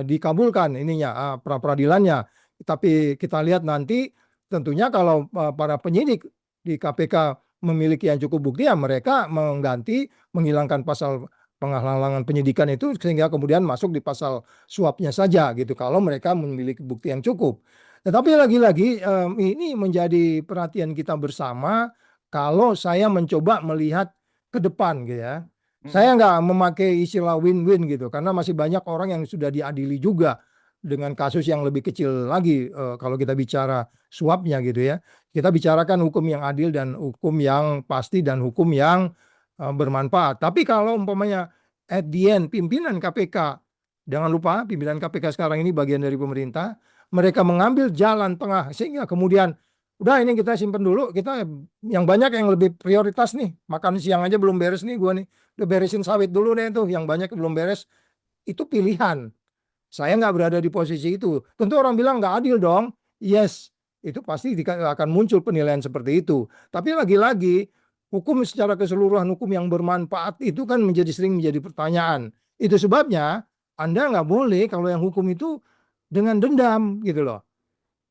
dikabulkan ininya pra peradilannya tapi kita lihat nanti tentunya kalau para penyidik di KPK memiliki yang cukup bukti ya mereka mengganti menghilangkan pasal penghalangan penyidikan itu sehingga kemudian masuk di pasal suapnya saja gitu kalau mereka memiliki bukti yang cukup. Tetapi lagi-lagi ini menjadi perhatian kita bersama kalau saya mencoba melihat ke depan gitu ya. Hmm. Saya nggak memakai istilah win-win gitu karena masih banyak orang yang sudah diadili juga dengan kasus yang lebih kecil lagi kalau kita bicara suapnya gitu ya. Kita bicarakan hukum yang adil dan hukum yang pasti dan hukum yang bermanfaat. Tapi kalau umpamanya at the end pimpinan KPK, jangan lupa pimpinan KPK sekarang ini bagian dari pemerintah, mereka mengambil jalan tengah sehingga kemudian udah ini kita simpen dulu, kita yang banyak yang lebih prioritas nih, makan siang aja belum beres nih gua nih, udah beresin sawit dulu deh tuh, yang banyak belum beres, itu pilihan. Saya nggak berada di posisi itu. Tentu orang bilang nggak adil dong. Yes, itu pasti akan muncul penilaian seperti itu. Tapi lagi-lagi hukum secara keseluruhan hukum yang bermanfaat itu kan sering menjadi pertanyaan. Itu sebabnya Anda nggak boleh kalau yang hukum itu dengan dendam gitu loh.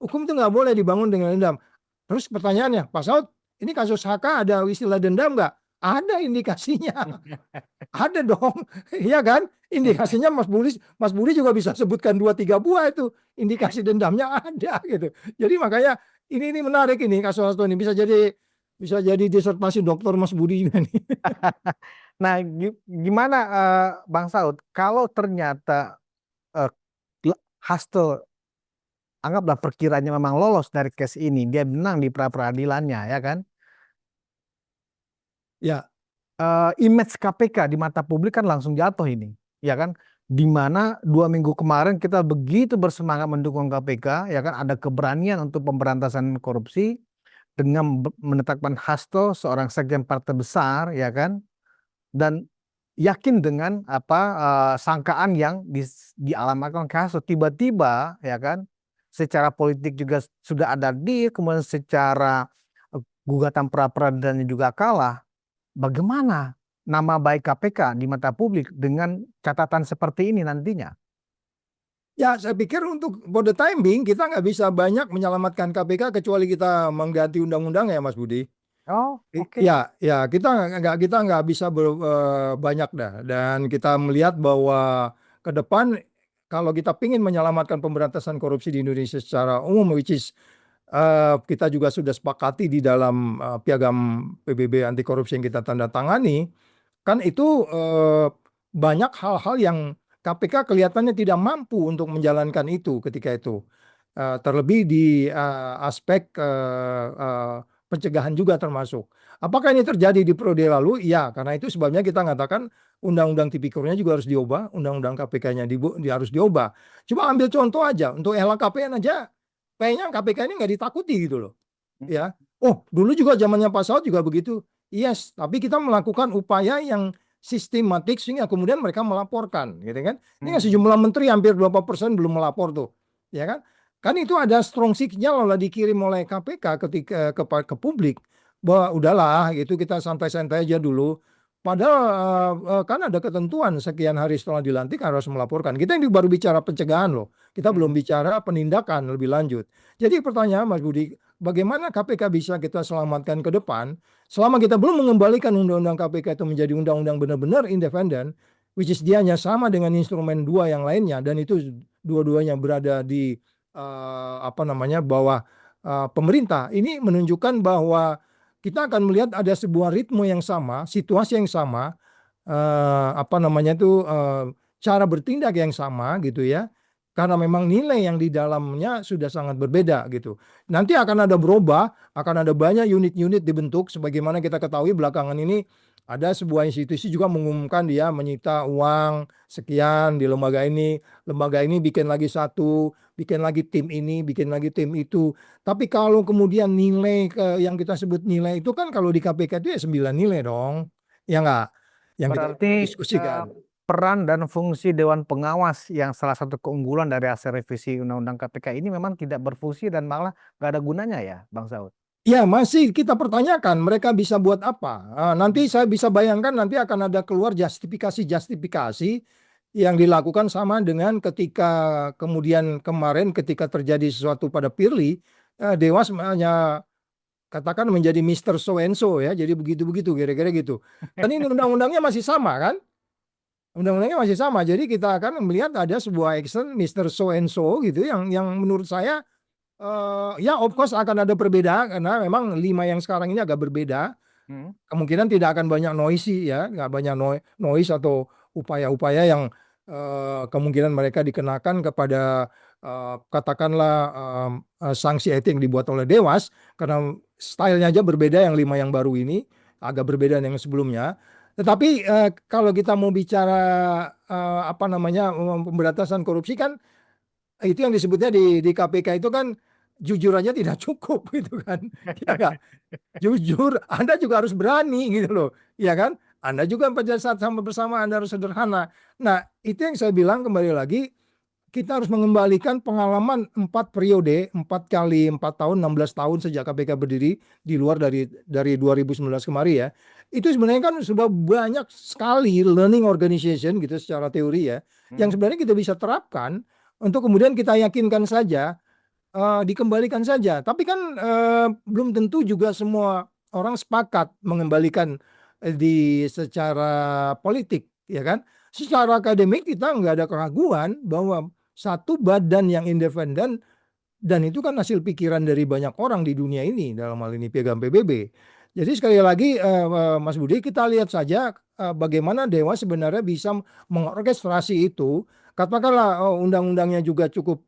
Hukum itu nggak boleh dibangun dengan dendam. Terus pertanyaannya, Pak Saud, ini kasus HK ada istilah dendam nggak? Ada indikasinya. Ada dong, iya kan? Indikasinya Mas Budi juga bisa sebutkan 2-3 buah itu indikasi dendamnya ada gitu. Jadi makanya ini menarik ini kasus ini bisa jadi disertasi dokter Mas Budi juga nih. Nah, gimana Bang Saud kalau ternyata eh, Hasto anggaplah perkiranya memang lolos dari case ini, dia menang di pra peradilannya, ya kan? Ya, Image KPK di mata publik kan langsung jatuh ini, ya kan? Di mana 2 minggu kemarin kita begitu bersemangat mendukung KPK, ya kan? Ada keberanian untuk pemberantasan korupsi dengan menetapkan Hasto seorang sekjen partai besar, ya kan? Dan yakin dengan apa sangkaan yang dialamatkan ke Hasto, tiba-tiba, ya kan? Secara politik juga sudah ada deal, kemudian secara gugatan pra peradilannya juga kalah. Bagaimana nama baik KPK di mata publik dengan catatan seperti ini nantinya? ya saya pikir untuk for the time being kita nggak bisa banyak menyelamatkan KPK kecuali kita mengganti undang-undang ya Mas Budi. Oh, oke. Ya, kita nggak bisa banyak dah dan kita melihat bahwa ke depan kalau kita ingin menyelamatkan pemberantasan korupsi di Indonesia secara umum which is kita juga sudah sepakati di dalam piagam PBB anti korupsi yang kita tanda tangani kan itu banyak hal-hal yang KPK kelihatannya tidak mampu untuk menjalankan itu ketika itu. Terlebih di aspek pencegahan juga termasuk. Apakah ini terjadi di periode lalu? Ya, karena itu sebabnya kita mengatakan undang-undang tipikornya juga harus diubah, undang-undang KPK-nya harus diubah. Coba ambil contoh aja, untuk LHKPN aja, kayaknya KPK ini nggak ditakuti gitu loh. Ya, oh dulu juga zamannya Pak Saud juga begitu. Yes, tapi kita melakukan upaya yang sistematik sehingga kemudian mereka melaporkan, gitu kan? Ini kan Hmm. sejumlah menteri hampir berapa persen belum melapor tuh, ya kan? Kan itu ada strong signal lah dikirim oleh KPK ketika ke publik bahwa udahlah gitu kita santai-santai aja dulu. Padahal kan ada ketentuan sekian hari setelah dilantik harus melaporkan. Kita ini baru bicara pencegahan loh. Kita belum bicara penindakan lebih lanjut. Jadi pertanyaan Mas Budi, bagaimana KPK bisa kita selamatkan ke depan selama kita belum mengembalikan undang-undang KPK itu menjadi undang-undang benar-benar independen, which is dia hanya sama dengan instrumen dua yang lainnya, dan itu dua-duanya berada di bawah pemerintah. Ini menunjukkan bahwa kita akan melihat ada sebuah ritme yang sama, situasi yang sama, cara bertindak yang sama gitu ya. Karena memang nilai yang di dalamnya sudah sangat berbeda gitu. Nanti akan ada berubah, akan ada banyak unit-unit dibentuk. Sebagaimana kita ketahui belakangan ini ada sebuah institusi juga mengumumkan dia menyita uang sekian di lembaga ini bikin lagi satu, bikin lagi tim ini, bikin lagi tim itu. Tapi kalau kemudian nilai yang kita sebut nilai itu kan kalau di KPK itu ya 9 nilai dong. Ya enggak? Yang kita Berarti diskusikan. peran dan fungsi Dewan Pengawas yang salah satu keunggulan dari hasil revisi Undang-Undang KPK ini memang tidak berfungsi dan malah nggak ada gunanya ya, Bang Saud? Ya masih kita pertanyakan mereka bisa buat apa. Nanti saya bisa bayangkan nanti akan ada keluar justifikasi yang dilakukan sama dengan ketika kemudian kemarin ketika terjadi sesuatu pada Firly, Dewas hanya katakan menjadi Mr. So and so ya, jadi begitu-begitu kira-kira gitu. Dan ini undang-undangnya masih sama kan? Undang-undangnya masih sama, jadi kita akan melihat ada sebuah action Mr. So and so gitu yang menurut saya ya of course akan ada perbedaan karena memang 5 yang sekarang ini agak berbeda. Kemungkinan tidak akan banyak noisy ya, nggak banyak noise atau upaya-upaya yang kemungkinan mereka dikenakan kepada katakanlah sanksi etik yang dibuat oleh Dewas karena stylenya aja berbeda yang 5 yang baru ini agak berbeda dengan yang sebelumnya. Tetapi kalau kita mau bicara pemberantasan korupsi kan itu yang disebutnya di KPK itu kan jujur aja tidak cukup gitu kan. Ya enggak? Jujur, Anda juga harus berani gitu loh. Ya kan? Anda juga pada saat sama bersama Anda harus sederhana. Nah, itu yang saya bilang kembali lagi kita harus mengembalikan pengalaman 4 periode, 4 kali 4 tahun, 16 tahun sejak KPK berdiri di luar dari 2019 kemarin ya. Itu sebenarnya kan sudah banyak sekali learning organization gitu secara teori ya, yang sebenarnya kita bisa terapkan untuk kemudian kita yakinkan saja, dikembalikan saja. Tapi kan belum tentu juga semua orang sepakat mengembalikan secara politik, ya kan? Secara akademik kita nggak ada keraguan bahwa satu badan yang independen dan itu kan hasil pikiran dari banyak orang di dunia ini, dalam hal ini Piagam PBB. Jadi sekali lagi Mas Budi kita lihat saja bagaimana Dewas sebenarnya bisa mengorkestrasi itu. Katakanlah undang-undangnya juga cukup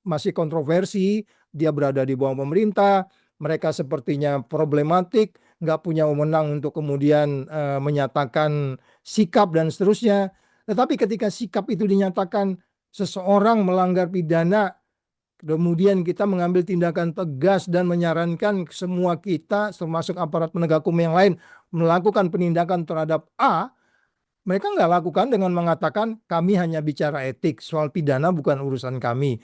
masih kontroversi, dia berada di bawah pemerintah, mereka sepertinya problematik, nggak punya wewenang untuk kemudian menyatakan sikap dan seterusnya. Tetapi ketika sikap itu dinyatakan seseorang melanggar pidana, kemudian kita mengambil tindakan tegas dan menyarankan semua kita termasuk aparat penegak hukum yang lain melakukan penindakan terhadap A, mereka nggak lakukan dengan mengatakan kami hanya bicara etik, soal pidana bukan urusan kami.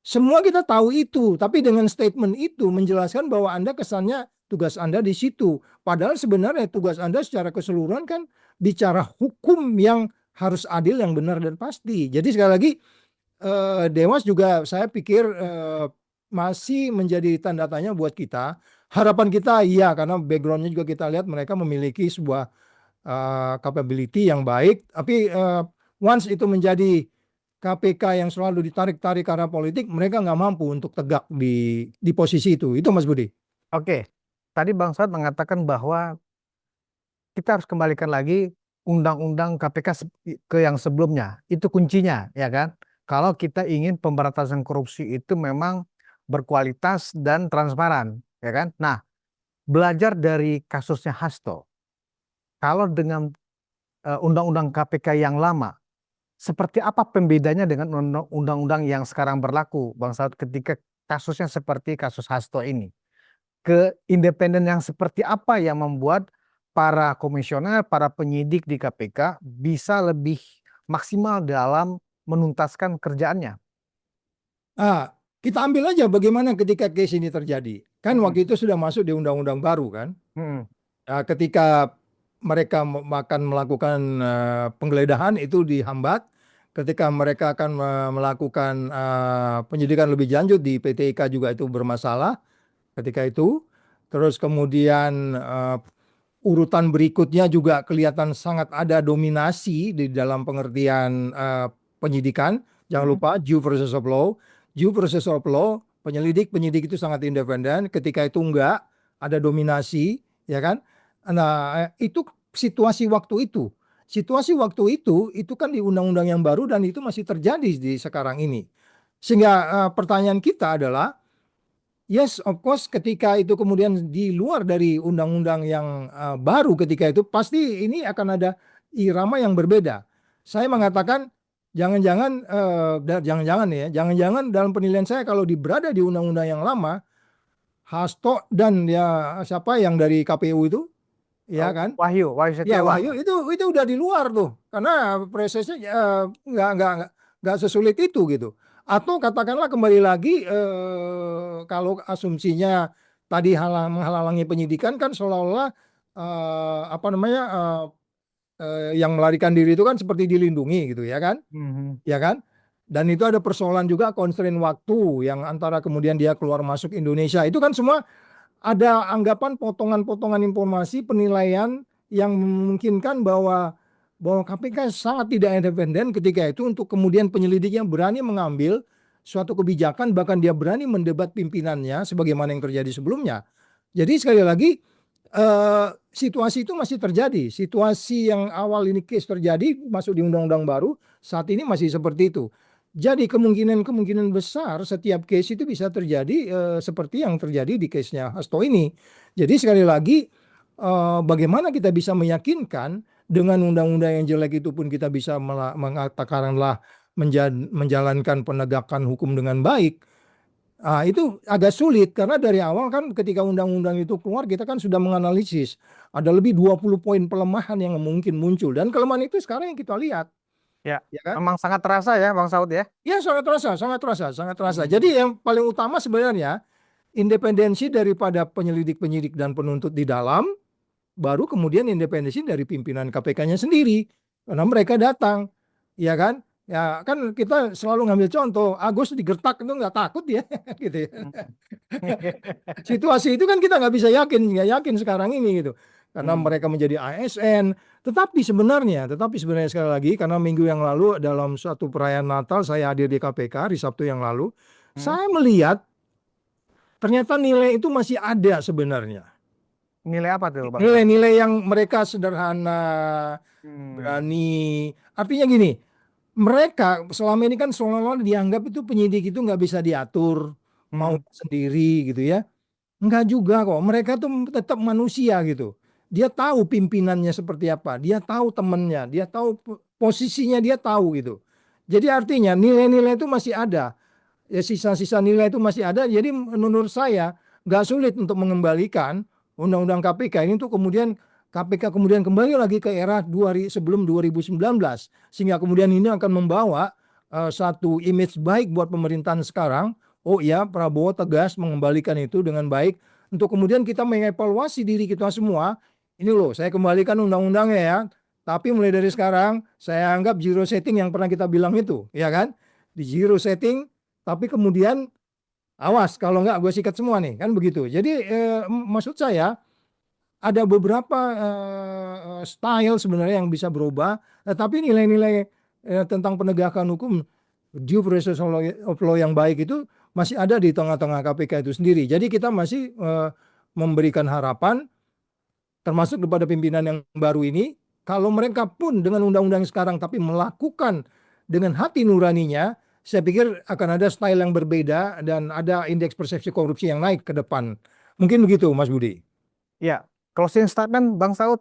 Semua kita tahu itu, tapi dengan statement itu menjelaskan bahwa Anda kesannya tugas Anda di situ. Padahal sebenarnya tugas Anda secara keseluruhan kan bicara hukum yang harus adil, yang benar dan pasti. Jadi sekali lagi Dewas juga saya pikir masih menjadi tanda tanya buat kita. Harapan kita iya, karena backgroundnya juga kita lihat mereka memiliki sebuah capability yang baik. Tapi once itu menjadi KPK yang selalu ditarik-tarik karena politik, mereka nggak mampu untuk tegak di posisi itu. Itu Mas Budi. Oke, tadi Bang Saud mengatakan bahwa kita harus kembalikan lagi undang-undang KPK ke yang sebelumnya. Itu kuncinya, ya kan? Kalau kita ingin pemberantasan korupsi itu memang berkualitas dan transparan, ya kan? Nah, belajar dari kasusnya Hasto, kalau dengan undang-undang KPK yang lama, seperti apa pembedanya dengan undang-undang yang sekarang berlaku, Bang Saud, ketika kasusnya seperti kasus Hasto ini? Keindependen yang seperti apa yang membuat para komisioner, para penyidik di KPK bisa lebih maksimal dalam menuntaskan kerjaannya? Kita ambil aja bagaimana ketika case ini terjadi. Kan waktu itu sudah masuk di undang-undang baru kan. Ketika mereka akan melakukan penggeledahan itu dihambat. Ketika mereka akan melakukan penyidikan lebih lanjut di PT IKA juga itu bermasalah ketika itu. Terus kemudian urutan berikutnya juga kelihatan sangat ada dominasi di dalam pengertian penyidikan. Jangan lupa due process of law. Due process of law, penyidik itu sangat independen. Ketika itu enggak ada dominasi, ya kan? Nah, itu situasi waktu itu. Situasi waktu itu kan di undang-undang yang baru dan itu masih terjadi di sekarang ini. Sehingga pertanyaan kita adalah, yes, of course, ketika itu kemudian di luar dari undang-undang yang baru ketika itu pasti ini akan ada irama yang berbeda. Saya mengatakan jangan-jangan dalam penilaian saya kalau berada di undang-undang yang lama, Hasto dan ya siapa yang dari KPU itu, ya kan? Wahyu Ya Setiawan. Wahyu itu udah di luar tuh, karena prosesnya nggak sesulit itu gitu. Atau katakanlah kembali lagi kalau asumsinya tadi menghalangi penyidikan kan seolah-olah yang melarikan diri itu kan seperti dilindungi gitu ya kan, ya kan? Dan itu ada persoalan juga constraint waktu yang antara kemudian dia keluar masuk Indonesia itu kan semua ada anggapan potongan-potongan informasi penilaian yang memungkinkan bahwa KPK sangat tidak independen ketika itu untuk kemudian penyelidiknya berani mengambil suatu kebijakan bahkan dia berani mendebat pimpinannya sebagaimana yang terjadi sebelumnya. Jadi sekali lagi situasi itu masih terjadi. Situasi yang awal ini case terjadi masuk di undang-undang baru saat ini masih seperti itu. Jadi kemungkinan besar setiap case itu bisa terjadi seperti yang terjadi di case-nya Hasto ini. Jadi sekali lagi bagaimana kita bisa meyakinkan dengan undang-undang yang jelek itu pun kita bisa mengatakanlah menjalankan penegakan hukum dengan baik. Itu agak sulit karena dari awal kan ketika undang-undang itu keluar kita kan sudah menganalisis ada lebih 20 poin pelemahan yang mungkin muncul dan kelemahan itu sekarang yang kita lihat. Ya, Ya kan? memang sangat terasa ya Bang Saud ya. Ya sangat terasa. Jadi yang paling utama sebenarnya independensi daripada penyelidik dan penuntut di dalam, baru kemudian independensi dari pimpinan KPK-nya sendiri. Karena mereka datang, ya kan? Ya kan kita selalu ngambil contoh, Agus digertak itu nggak takut ya, gitu ya. Situasi itu kan kita nggak yakin sekarang ini gitu. Karena mereka menjadi ASN. Tetapi sebenarnya sekali lagi karena minggu yang lalu dalam suatu perayaan Natal saya hadir di KPK di Sabtu yang lalu, saya melihat ternyata nilai itu masih ada sebenarnya. Nilai apa tuh Bang? Nilai-nilai yang mereka sederhana, berani. Artinya gini, mereka selama ini kan seolah-olah dianggap itu penyidik itu nggak bisa diatur, mau sendiri gitu ya. Enggak juga kok, mereka tuh tetap manusia gitu. Dia tahu pimpinannya seperti apa, dia tahu temennya, dia tahu posisinya, dia tahu gitu. Jadi artinya nilai-nilai itu masih ada, ya sisa-sisa nilai itu masih ada. Jadi menurut saya nggak sulit untuk mengembalikan undang-undang KPK ini untuk kemudian KPK kemudian kembali lagi ke era sebelum 2019 sehingga kemudian ini akan membawa satu image baik buat pemerintahan sekarang. Oh ya, Prabowo tegas mengembalikan itu dengan baik untuk kemudian kita mengevaluasi diri kita semua. Ini loh, saya kembalikan undang-undangnya ya. Tapi mulai dari sekarang saya anggap zero setting yang pernah kita bilang itu, ya kan? Di zero setting, tapi kemudian awas kalau enggak gue sikat semua nih, kan begitu. Jadi maksud saya ada beberapa style sebenarnya yang bisa berubah, tapi nilai-nilai tentang penegakan hukum due process of law yang baik itu masih ada di tengah-tengah KPK itu sendiri. Jadi kita masih memberikan harapan termasuk kepada pimpinan yang baru ini, kalau mereka pun dengan undang-undang sekarang tapi melakukan dengan hati nuraninya, saya pikir akan ada style yang berbeda dan ada indeks persepsi korupsi yang naik ke depan. Mungkin begitu Mas Budi. Ya, closing statement Bang Saud,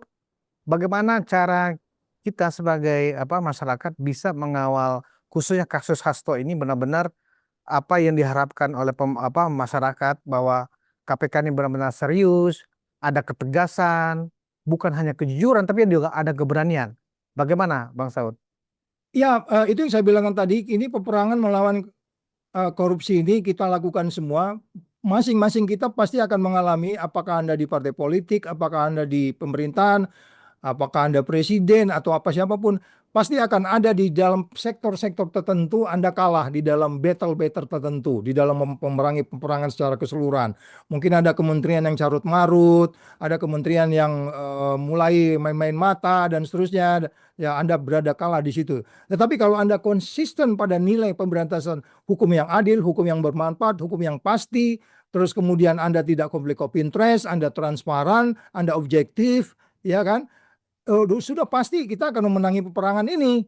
bagaimana cara kita sebagai masyarakat bisa mengawal khususnya kasus Hasto ini benar-benar apa yang diharapkan oleh masyarakat bahwa KPK ini benar-benar serius, ada ketegasan, bukan hanya kejujuran tapi juga ada keberanian. Bagaimana Bang Saud? Ya, itu yang saya bilangkan tadi, ini peperangan melawan korupsi ini kita lakukan semua. Masing-masing kita pasti akan mengalami, apakah Anda di partai politik, apakah Anda di pemerintahan, apakah Anda presiden atau apa siapapun, pasti akan ada di dalam sektor-sektor tertentu Anda kalah di dalam battle-battle tertentu, di dalam memerangi peperangan secara keseluruhan. Mungkin ada kementerian yang carut marut, ada kementerian yang mulai main-main mata dan seterusnya. Ya, Anda berada kalah di situ. Tetapi kalau Anda konsisten pada nilai pemberantasan hukum yang adil, hukum yang bermanfaat, hukum yang pasti, terus kemudian Anda tidak konflik of interest, Anda transparan, Anda objektif, ya kan? Sudah pasti kita akan memenangi peperangan ini.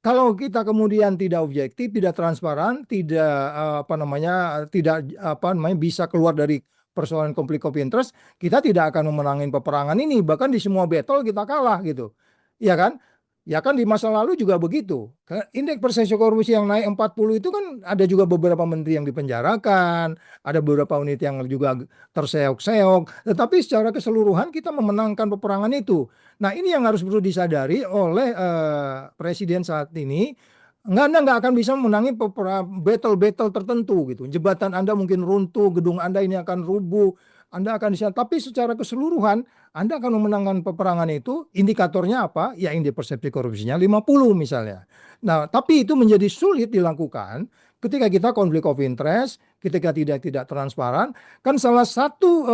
Kalau kita kemudian tidak objektif, tidak transparan, tidak bisa keluar dari persoalan konflik of interest, kita tidak akan memenangi peperangan ini. Bahkan di semua battle kita kalah gitu. Ya kan? Ya kan di masa lalu juga begitu. Indeks persepsi korupsi yang naik 40 itu kan ada juga beberapa menteri yang dipenjarakan, ada beberapa unit yang juga terseok-seok. Tetapi secara keseluruhan kita memenangkan peperangan itu. Nah, ini yang harus perlu disadari oleh presiden saat ini. Anda nggak akan bisa memenangi battle-battle tertentu gitu. Jembatan Anda mungkin runtuh, gedung Anda ini akan rubuh, Anda akan tapi secara keseluruhan Anda akan memenangkan peperangan itu. Indikatornya apa? Ya indeks persepsi korupsinya 50 misalnya. Nah, tapi itu menjadi sulit dilakukan ketika kita konflik of interest, ketika tidak transparan. Kan salah satu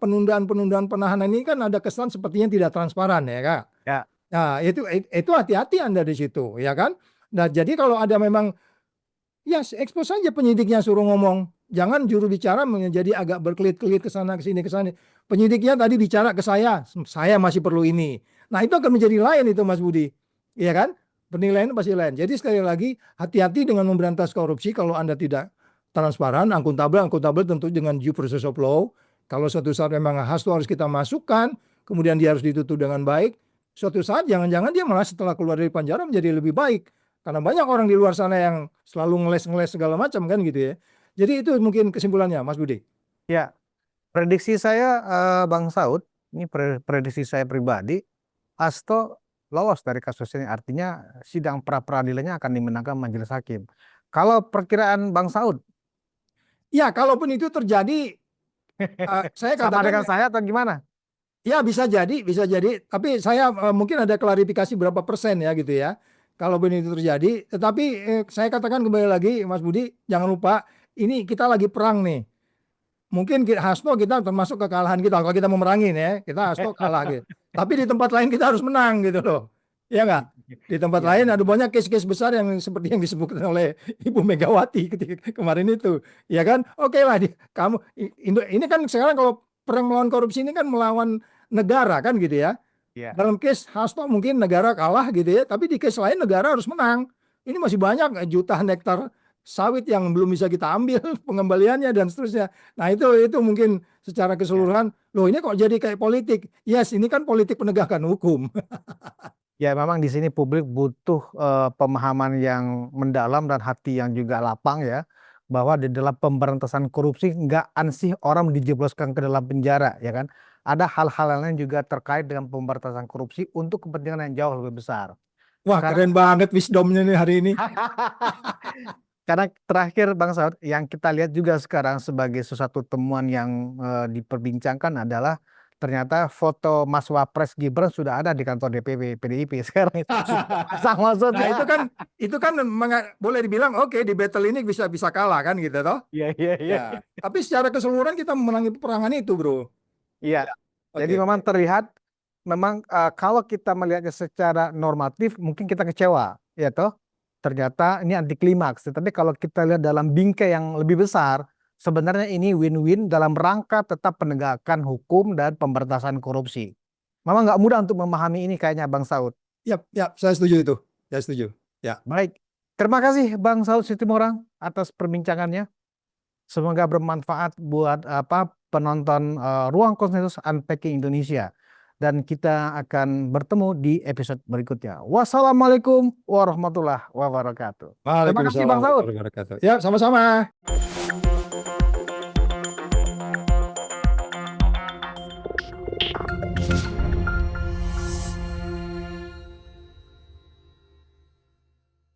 penundaan penahanan ini kan ada kesan sepertinya tidak transparan, ya Kak. Ya. Nah, itu hati-hati Anda di situ, ya kan? Nah, jadi kalau ada memang, ya expose saja penyidiknya, suruh ngomong. Jangan juru bicara menjadi agak berkelit-kelit ke sana ke sini. Penyidiknya tadi bicara ke saya masih perlu ini. Nah, itu akan menjadi lain itu Mas Budi. Iya kan? Penilaian pasti lain. Jadi sekali lagi hati-hati dengan memberantas korupsi kalau Anda tidak transparan, akuntabel tentu dengan due process of law. Kalau suatu saat memang hasto harus kita masukkan, kemudian dia harus ditutup dengan baik. Suatu saat jangan-jangan dia malah setelah keluar dari penjara menjadi lebih baik. Karena banyak orang di luar sana yang selalu ngeles-ngeles segala macam kan gitu ya. Jadi itu mungkin kesimpulannya Mas Budi. Ya, prediksi saya Bang Saud, ini prediksi saya pribadi, Hasto lolos dari kasus ini. Artinya sidang pra-peradilannya akan dimenangkan majelis hakim. Kalau perkiraan Bang Saud, Ya, kalaupun itu terjadi, saya sama katakan dengan saya atau gimana? ya bisa jadi. Tapi saya mungkin ada klarifikasi berapa persen ya gitu ya. Kalaupun itu terjadi, tetapi saya katakan kembali lagi Mas Budi, jangan lupa ini kita lagi perang nih. Mungkin hasto kita termasuk kekalahan kita. Kalau kita memerangin ya, kita hasto kalah gitu. Tapi di tempat lain kita harus menang gitu loh. Ya nggak? Di tempat Ya. lain ada banyak case-case besar yang seperti yang disebutkan oleh Ibu Megawati ketika kemarin itu. Ya kan? Oke lah, kamu ini kan sekarang kalau perang melawan korupsi ini kan melawan negara kan gitu ya. Ya. Dalam case hasto mungkin negara kalah gitu ya, tapi di case lain negara harus menang. Ini masih banyak jutaan hektar sawit yang belum bisa kita ambil pengembaliannya dan seterusnya. Nah, itu mungkin secara keseluruhan, loh ini kok jadi kayak politik. Yes, ini kan politik penegakan hukum. Ya, memang di sini publik butuh pemahaman yang mendalam dan hati yang juga lapang ya, bahwa di dalam pemberantasan korupsi nggak ansih orang dijebloskan ke dalam penjara, ya kan? Ada hal-hal lain juga terkait dengan pemberantasan korupsi untuk kepentingan yang jauh lebih besar. Wah, keren banget wisdomnya nih hari ini. Karena terakhir Bang Saud, yang kita lihat juga sekarang sebagai sesuatu temuan yang diperbincangkan adalah ternyata foto Mas Wapres Gibran sudah ada di kantor DPP PDIP sekarang. Pasang maksudnya. Nah, itu kan boleh dibilang oke, di battle ini bisa kalah kan gitu toh. Iya. Ya, tapi secara keseluruhan kita memenangi peperangan itu, Bro. Iya. Jadi Oke. memang terlihat memang kalau kita melihatnya secara normatif mungkin kita kecewa, ya toh. Ternyata ini anti klimaks. Tetapi kalau kita lihat dalam bingkai yang lebih besar, sebenarnya ini win-win dalam rangka tetap penegakan hukum dan pemberantasan korupsi. Memang nggak mudah untuk memahami ini kayaknya Bang Saud. Ya, saya setuju itu. Saya setuju. Ya. Baik. Terima kasih Bang Saud Situmorang atas perbincangannya. Semoga bermanfaat buat penonton Ruang Konsensus Unpacking Indonesia. Dan kita akan bertemu di episode berikutnya. Wassalamualaikum warahmatullahi wabarakatuh. Terima kasih Bang Saud. Ya, sama-sama.